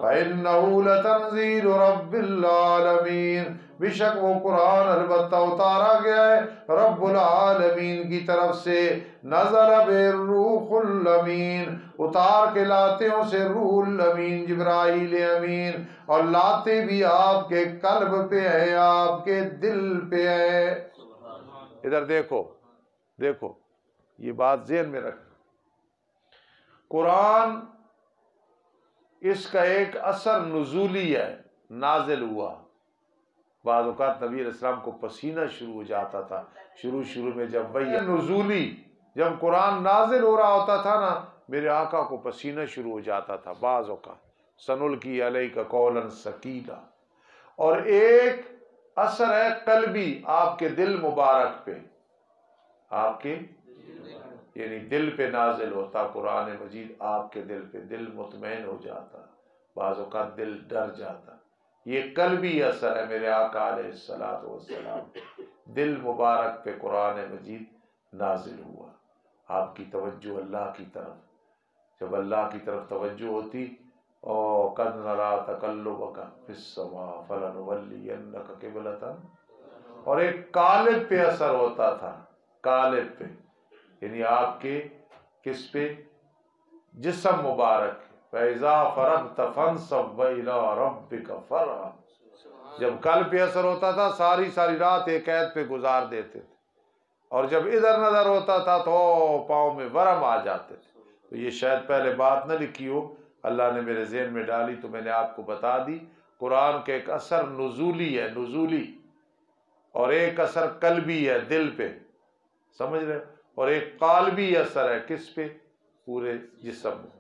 وانہ لتنزیل رب العالمین، بے شک وہ قرآن البتہ اتارا گیا ہے رب العالمین کی طرف سے، نزل بالروح الامین، اتار کے لاتے ہیں اسے روح الامین جبرائیل امین، اور لاتے بھی آپ کے قلب پہ ہے، آپ کے دل پہ ہے۔ ادھر دیکھو دیکھو یہ بات ذہن میں رکھ، قرآن اس کا ایک اثر نزولی ہے، نازل ہوا۔ بعض اوقات نبی علیہ السلام کو پسینہ شروع ہو جاتا تھا شروع میں، جب وہی نزولی، جب قرآن نازل ہو رہا ہوتا تھا نا، میرے آقا کو پسینہ شروع ہو جاتا تھا بعض اوقات، سنلقی علیک قولا ثقیلا۔ اور ایک اثر ہے قلبی، آپ کے دل مبارک پہ، آپ کے یعنی دل پہ نازل ہوتا قرآن مجید، آپ کے دل پہ، دل مطمئن ہو جاتا، بعض اوقات دل ڈر جاتا۔ یہ قلبی اثر ہے میرے آقا علیہ السلام، دل مبارک پہ قرآن مجید نازل ہوا، آپ کی توجہ اللہ کی طرف، جب اللہ کی طرف توجہ ہوتی، او قد نرا تقلبک فی السماء فلنولینک قبلۃ، اور ایک قالب پہ اثر ہوتا تھا، قالب پہ یعنی آپ کے کس پہ، جسم مبارک، فَإِذَا فَرَغْتَ فَانصَبْ وَإِلَىٰ رَبِّكَ فَارْغَب، جب قلب پہ اثر ہوتا تھا ساری رات ایک عید پہ گزار دیتے تھے، اور جب ادھر نظر ہوتا تھا تو پاؤں میں ورم آ جاتے تھے۔ تو یہ شاید پہلے بات نہ لکھی ہو، اللہ نے میرے ذہن میں ڈالی تو میں نے آپ کو بتا دی۔ قرآن کے ایک اثر نزولی ہے، نزولی، اور ایک اثر قلبی ہے، دل پہ، سمجھ رہے، اور ایک قالبی اثر ہے کس پہ، پورے جسم میں۔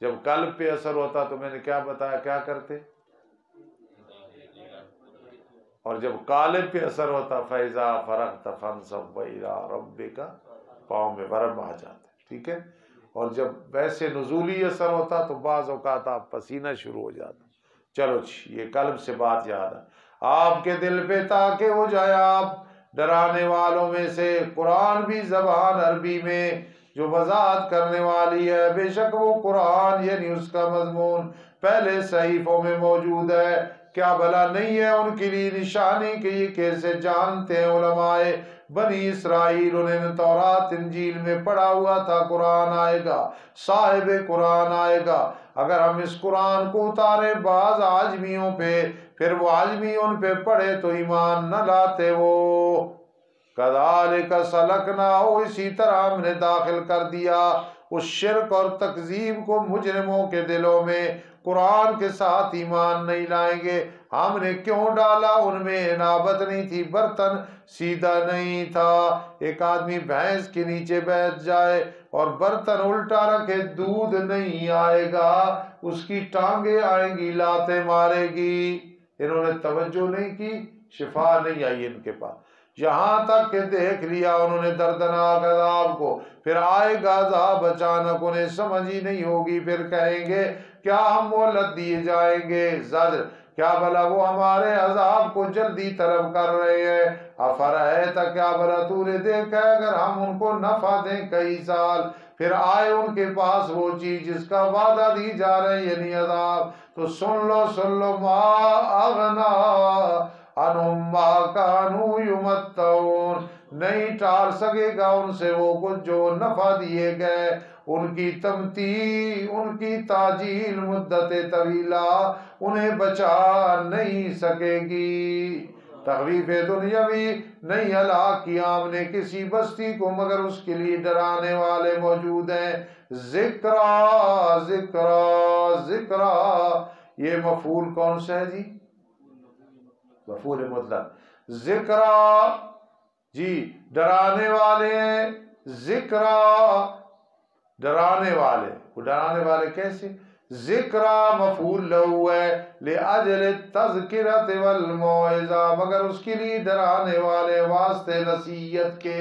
جب قلب پہ اثر ہوتا تو میں نے کیا بتایا کیا کرتے، اور جب قالب پہ اثر ہوتا فَإِذَا فَرَغْتَ فَانصَبْ وَإِلَىٰ رَبِّكَ، پاؤں میں ورم آ جاتے، ٹھیک ہے۔ اور جب ویسے نزولی اثر ہوتا تو بعض اوقات آپ پسینہ شروع ہو جاتا۔ چلو یہ قلب سے بات یاد ہے، آپ کے دل پہ تاکہ ہو جائے آپ ڈرانے والوں میں سے۔ قرآن بھی زبان عربی میں جو وضاحت کرنے والی ہے، بے شک وہ قرآن یعنی اس کا مضمون پہلے صحیفوں میں موجود ہے، کیا بھلا نہیں ہے ان کے لیے نشانی کہ یہ کیسے جانتے ہیں علماء بنی اسرائیل، انہیں تورات انجیل میں پڑھا ہوا تھا قرآن آئے گا، صاحب قرآن آئے گا۔ اگر ہم اس قرآن کو اتاریں بعض عجمیوں پہ، پھر وہ عجمی ان پہ پڑھے تو ایمان نہ لاتے وہ۔ کذالک سلکناہ، اسی طرح ہم نے داخل کر دیا اس شرک اور تکذیب کو مجرموں کے دلوں میں، قرآن کے ساتھ ایمان نہیں لائیں گے۔ ہم نے کیوں ڈالا، ان میں انابت نہیں تھی، برتن سیدھا نہیں تھا۔ ایک آدمی بھینس کے نیچے بیٹھ جائے اور برتن الٹا رکھے، دودھ نہیں آئے گا، اس کی ٹانگیں آئیں گی، لاتیں مارے گی۔ انہوں نے توجہ نہیں کی، شفا نہیں آئی ان کے پاس، یہاں تک کہ دیکھ لیا انہوں نے دردناک عذاب کو، پھر آئے گا عذاب اچانک، انہیں سمجھ ہی نہیں ہوگی، پھر کہیں گے کیا ہم مہلت دیے جائیں گے، زجر، کیا بھلا وہ ہمارے عذاب کو جلدی طلب کر رہے ہیں۔ افرأیت، کیا بھلا تو نے دیکھا ہے اگر ہم ان کو نفع دیں کئی سال، پھر آئے ان کے پاس وہ چیز جس کا وعدہ دی جا رہی ہے یعنی عذاب، تو سن لو ما اغنا عنہم ما کانوا یمتعون، نہیں ٹال سکے گا ان سے وہ کچھ جو نفع دیے گئے، ان کی تمتیع، ان کی تاجیل مدت طویلہ انہیں بچا نہیں سکے گی۔ تخویف دنیاوی نہیں ہلاک کیا ہم نے کسی بستی کو مگر اس کے لیے ڈرانے والے موجود ہیں۔ ذکرا ذکرا ذکرا، یہ مفعول کون سا ہے جی؟ مفعول مطلق۔ ذکرا، جی ڈرانے والے ہیں، ذکرا ڈرانے والے، وہ ڈرانے والے کیسے؟ ذکرا مفعول لہو ہے، لأجل التذکرۃ والموعظہ، مگر اس کے لیے ڈرانے والے واسطے نصیحت کے،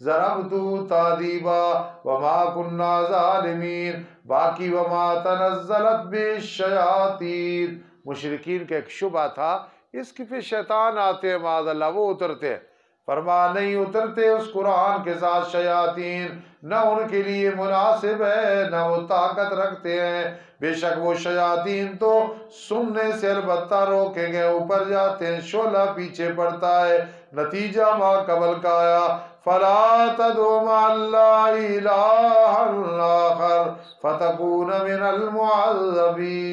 ضربت تادیبا وما كنا ظالمین، باقی وما تنزلت بالشیاطین۔ مشرکین کا ایک شبہ تھا اس کی پہ شیطان آتے ہیں معاذ اللہ، وہ اترتے ہیں، فرما نہیں اترتے اس قرآن کے ساتھ شیاطین، نہ ان کے لیے مناسب ہے، نہ وہ طاقت رکھتے ہیں، بے شک وہ شیاطین تو سننے سے البتہ روکیں گے، اوپر جاتے ہیں شعلہ پیچھے پڑتا ہے، نتیجہ ما قبل کا آیا، فلا تدعوا مع اللہ الہا آخر فتکون من المعذبین،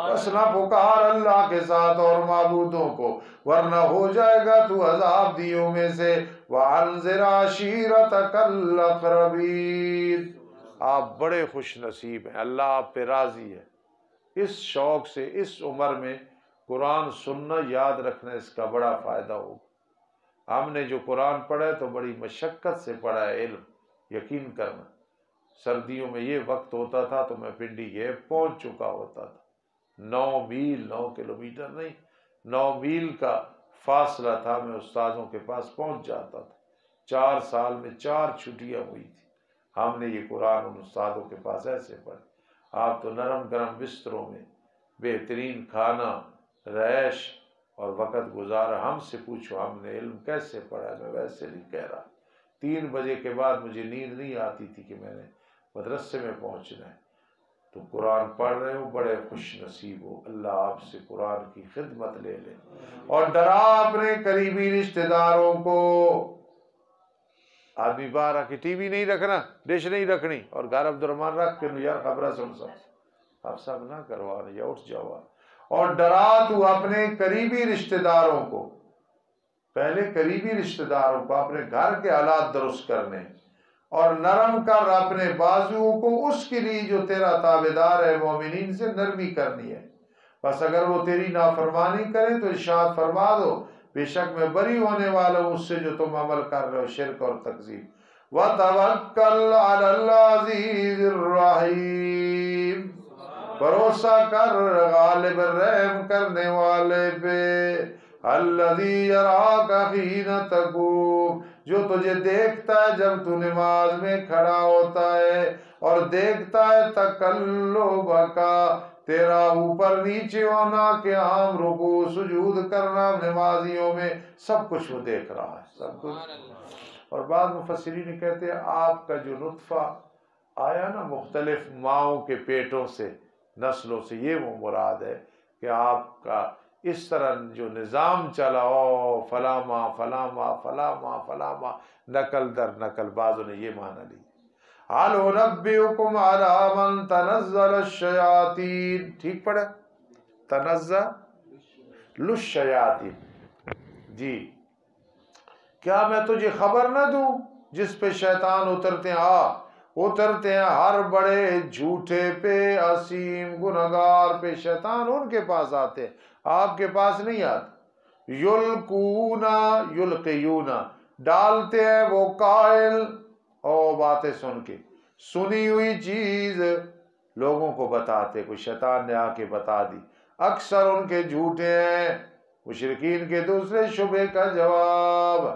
بس نہ پکار اللہ کے ساتھ اور معبودوں کو ورنہ ہو جائے گا تو عذاب دیوں میں سے، وَأَنذِرْ عَشِيرَتَكَ الْأَقْرَبِينَ۔ آپ بڑے خوش نصیب ہیں، اللہ آپ پہ راضی ہے۔ اس شوق سے اس عمر میں قرآن سننا، یاد رکھنا، اس کا بڑا فائدہ ہوگا۔ ہم نے جو قرآن پڑھا ہے تو بڑی مشقت سے پڑھا ہے، علم یقین کرنا، سردیوں میں یہ وقت ہوتا تھا تو میں پنڈی گیپ پہنچ چکا ہوتا تھا، 9 میل، 9 کلومیٹر نہیں، 9 میل کا فاصلہ تھا، میں استاذوں کے پاس پہنچ جاتا تھا۔ 4 سال میں 4 چھٹیاں ہوئی تھی، ہم نے یہ قرآن ان استادوں کے پاس ایسے پڑھے۔ آپ تو نرم گرم بستروں میں بہترین کھانا، رہائش اور وقت گزارا، ہم سے پوچھو ہم نے علم کیسے پڑھا، میں ویسے نہیں کہہ رہا۔ 3 بجے کے بعد مجھے نیند نہیں آتی تھی کہ میں نے مدرسے میں پہنچنا ہے۔ تو قرآن پڑھ رہے ہو، بڑے خوش نصیب ہو، اللہ آپ سے قرآن کی خدمت لے لے، اور ڈرا اپنے قریبی رشتہ داروں کو۔ آدمی باہر آ کے ٹی وی نہیں رکھنا، ڈش نہیں رکھنی، اور گھر عبدالرحمن رکھ کے یار خبریں سن آپ سب نہ کروانا، یا اٹھ جاؤ۔ اور ڈرا تو اپنے قریبی رشتہ داروں کو، پہلے قریبی رشتہ داروں کو اپنے گھر کے حالات درست کرنے، اور نرم کر اپنے بازوؤں کو اس کے لیے جو تیرا تابعدار ہے، مومنین سے نرمی کرنی ہے، بس اگر وہ تیری نافرمانی کریں تو ارشاد فرما دو بے شک میں بری ہونے والا ہوں اس سے جو تم عمل کر رہے ہو، شرک اور تکذیب۔ وَتَوَكَّلْ عَلَى الْعَزِيزِ الرَّحِيمِ، بھروسہ کر غالب رحم کرنے والے پہ، الَّذِي يَرَاكَ حِينَ تَقُومُ، جو تجھے دیکھتا ہے جب تو نماز میں کھڑا ہوتا ہے، اور دیکھتا ہے تقلبک، تیرا اوپر نیچے ہونا، کہ عام رکوع سجود کرنا نمازیوں میں، سب کچھ وہ دیکھ رہا ہے، سب کچھ۔ اور بعض مفسرین کہتے ہیں آپ کا جو نطفہ آیا نا مختلف ماؤں کے پیٹوں سے، نسلوں سے، یہ وہ مراد ہے کہ آپ کا اس طرح جو نظام چلا ہو، فلاں ماں فلاں ماں فلاں ماں فلاں ماں، نقل در نقل، بعضوں نے یہ معنی لی۔ هل انبئکم علی من تنزل الشیاطین، ٹھیک پڑھا، تنزل الشیاطین، جی کیا میں تجھے خبر نہ دوں جس پہ شیطان اترتے ہیں، اترتے ہیں ہر بڑے جھوٹے پہ، عظیم گنہگار پہ، شیطان ان کے پاس آتے ہیں، آپ کے پاس نہیں آتے۔ یلقونا، یلقیونا، ڈالتے ہیں وہ قائل، او باتیں سن کے، سنی ہوئی چیز لوگوں کو بتاتے، کوئی شیطان نے آ کے بتا دی، اکثر ان کے جھوٹے ہیں۔ مشرکین کے دوسرے شبہ کا جواب،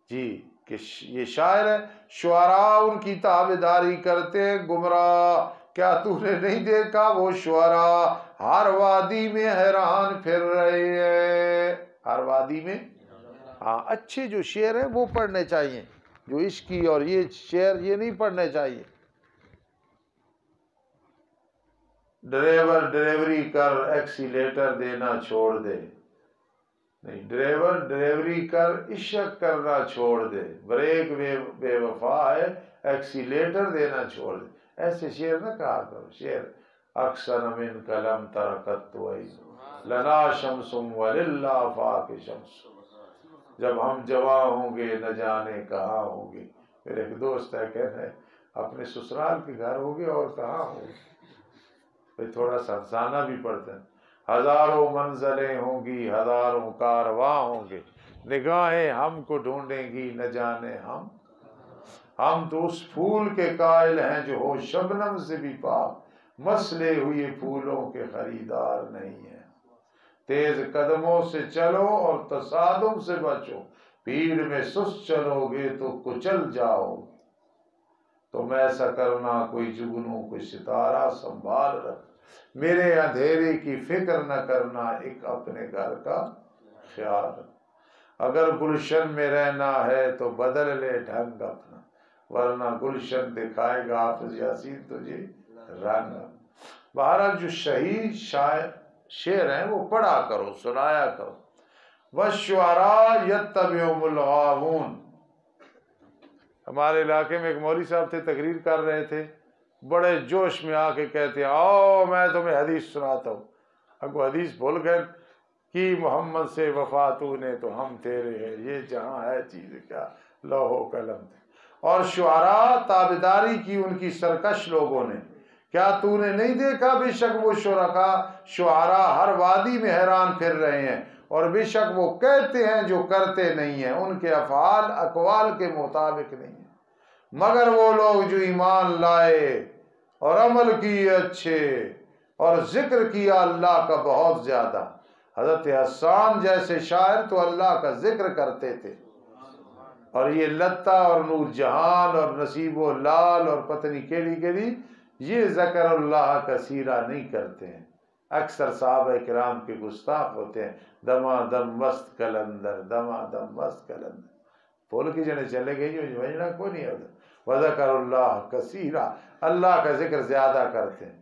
جی کہ یہ شاعر ہے، شعراء ان کی تابعداری کرتے ہیں گمراہ، کیا تو نے نہیں دیکھا وہ شعراء ہر وادی میں حیران پھر رہے ہیں، ہر وادی میں۔ ہاں اچھے جو شعر ہیں وہ پڑھنے چاہیے، جو عشقی اور یہ شعر یہ نہیں پڑھنے چاہیے۔ ڈرائیور ڈرائیوری کر ایکسیلیٹر دینا چھوڑ دے، نہیں، ڈرائیور ڈرائیوری کر عشق کرنا چھوڑ دے، بریک بے وفا ہے ایکسیلیٹر دینا چھوڑ دے، ایسے شعر نہ کہا کرو۔ شعر اکثر من کلم ترکت لنا شمس وللآفاق شمس، جب ہم جواں ہوں گے نہ جانے کہاں ہوں گے۔ میرے ایک دوست ہے کہنا ہے اپنے سسرال کے گھر ہوگے اور کہاں ہوگے، تھوڑا سا افسانہ بھی پڑھتے ہیں، ہزاروں منزلیں ہوں گی، ہزاروں کارواں ہوں گے، نگاہیں ہم کو ڈھونڈیں گی نہ جانے ہم تو اس پھول کے قائل ہیں جو ہو شبنم سے بھی پاک، مسلے ہوئے پھولوں کے خریدار نہیں ہیں۔ تیز قدموں سے چلو اور تصادم سے بچو، بھیڑ میں سست چلو گے تو کچل جاؤ۔ تم ایسا کرنا کوئی جگنو کوئی ستارہ سنبھال رکھ، میرے اندھیرے کی فکر نہ کرنا ایک اپنے گھر کا خیال رکھ۔ اگر گلشن میں رہنا ہے تو بدل لے ڈھنگ اپنا، ورنہ گلشن دکھائے گا حافظ یاسین تجھے رنگ۔ بہرحال جو شہید شعر ہیں وہ پڑھا کرو، سنایا کرو۔ وَالشُّعَرَاءُ يَتَّبِعُهُمُ الْغَاوُونَ۔ ہمارے علاقے میں ایک مولوی صاحب تھے، تقریر کر رہے تھے، بڑے جوش میں آ کے کہتے ہیں آؤ میں تمہیں حدیث سناتا ہوں۔ اب وہ حدیث بھول گئے کہ محمد سے وفا تو نے تو ہم تیرے ہیں، یہ جہاں ہے چیز کیا لوح و قلم تھے۔ اور شعراء تابعداری کی ان کی سرکش لوگوں نے، کیا تو نے نہیں دیکھا بے شک وہ شعراء ہر وادی میں حیران پھر رہے ہیں، اور بے شک وہ کہتے ہیں جو کرتے نہیں ہیں، ان کے افعال اقوال کے مطابق نہیں ہیں، مگر وہ لوگ جو ایمان لائے اور عمل کیے اچھے اور ذکر کیا اللہ کا بہت زیادہ۔ حضرت حسان جیسے شاعر تو اللہ کا ذکر کرتے تھے، اور یہ لتا اور نور جہان اور نصیب و لال اور پتنی کیڑی یہ ذکر اللہ کثیرہ نہیں کرتے ہیں۔ اکثر صحابہ کرام کے گستاخ ہوتے ہیں، دما دم مست کلندر، دما دم مست کلندر بول کے جنے چلے گئے جو وجنا کو نہیں ہوتا۔ وذکر اللہ کثیرہ، اللہ کا ذکر زیادہ کرتے ہیں۔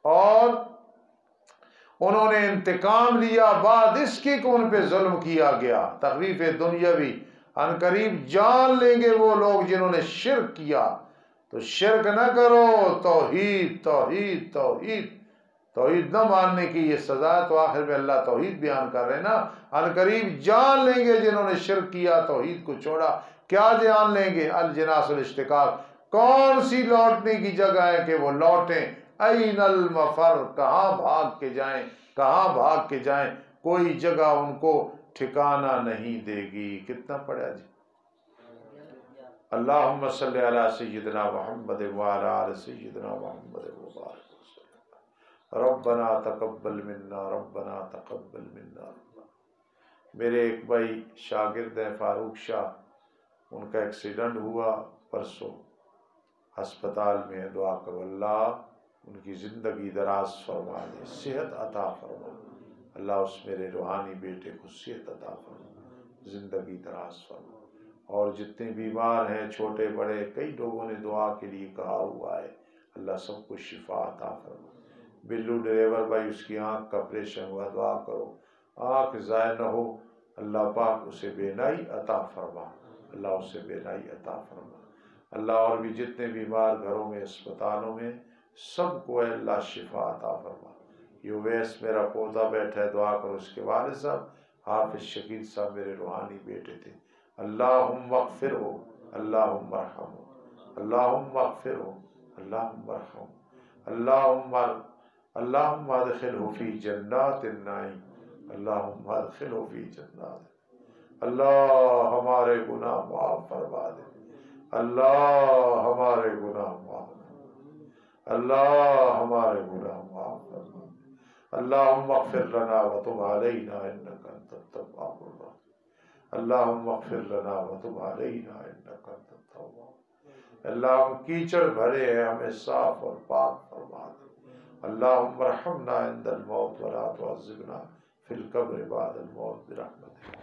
اور انہوں نے انتقام لیا بعد اس کی کہ ان پہ ظلم کیا گیا، تخویف دنیاوی۔ ان قریب جان لیں گے وہ لوگ جنہوں نے شرک کیا، تو شرک نہ کرو، توحید توحید توحید توحید نہ ماننے کی یہ سزا۔ تو آخر میں اللہ توحید بیان کر رہے ہیں نا، ان قریب جان لیں گے جنہوں نے شرک کیا، توحید کو چھوڑا۔ کیا جان لیں گے؟ الجناس الاشتقاق، کون سی لوٹنے کی جگہ ہے کہ وہ لوٹیں؟ این المفر، کہاں بھاگ کے جائیں، کہاں بھاگ کے جائیں، کوئی جگہ ان کو ٹھکانہ نہیں دے گی۔ کتنا پڑھا جی؟ اللہم صلی علی سیدنا محمد وعلی آل سیدنا محمد وبارک وسلم۔ ربنا تقبل منا، ربنا تقبل منا۔ میرے ایک بھائی شاگرد ہیں فاروق شاہ، ان کا ایکسیڈنٹ ہوا پرسوں، ہسپتال میں ہے، دعا کرو اللہ ان کی زندگی دراز فرما دے، صحت عطا فرما، اللہ اس میرے روحانی بیٹے کو صحت عطا فرما، زندگی دراز فرما۔ اور جتنے بیمار ہیں چھوٹے بڑے، کئی لوگوں نے دعا کے لیے کہا ہوا ہے، اللہ سب کو شفا عطا فرما۔ بلو ڈرائیور بھائی، اس کی آنکھ کا آپریشن ہوا، دعا کرو آنکھ ضائع نہ ہو، اللہ پاک اسے بینائی عطا فرما، اللہ اسے بینائی عطا فرما۔ اللہ اور بھی جتنے بیمار گھروں میں اسپتالوں میں، سب کو اے اللہ شفا عطا فرما۔ یہ ویس میرا پوتا بیٹھا ہے، دعا کرو اس کے والد صاحب حافظ شکیل صاحب میرے روحانی بیٹے تھے، اللہم اغفرہ، اللہم ارحمہ، اللہم اغفرہ، اللہم ارحمہ، اللہم ادخلہ فی جنات النعیم، اللہم ادخلہ فی جنات۔ اللہ ہمارے گناہ معاف فرما دے، اللہ ہمارے گناہ معاف فرما دے، اللہ ہمارے گناہ معاف فرما دے۔ اللہم اغفر لنا وتب علینا انک انت التواب الرحیم، اللہم اغفر لنا وتب علینا انک انت التواب۔ اللہ ہم کیچڑ بھرے ہیں، ہمیں صاف اور پاک فرما دے۔ اللہم ارحمنا عند الموت ولا تعذبنا فی القبر بعد الموت برحمتک۔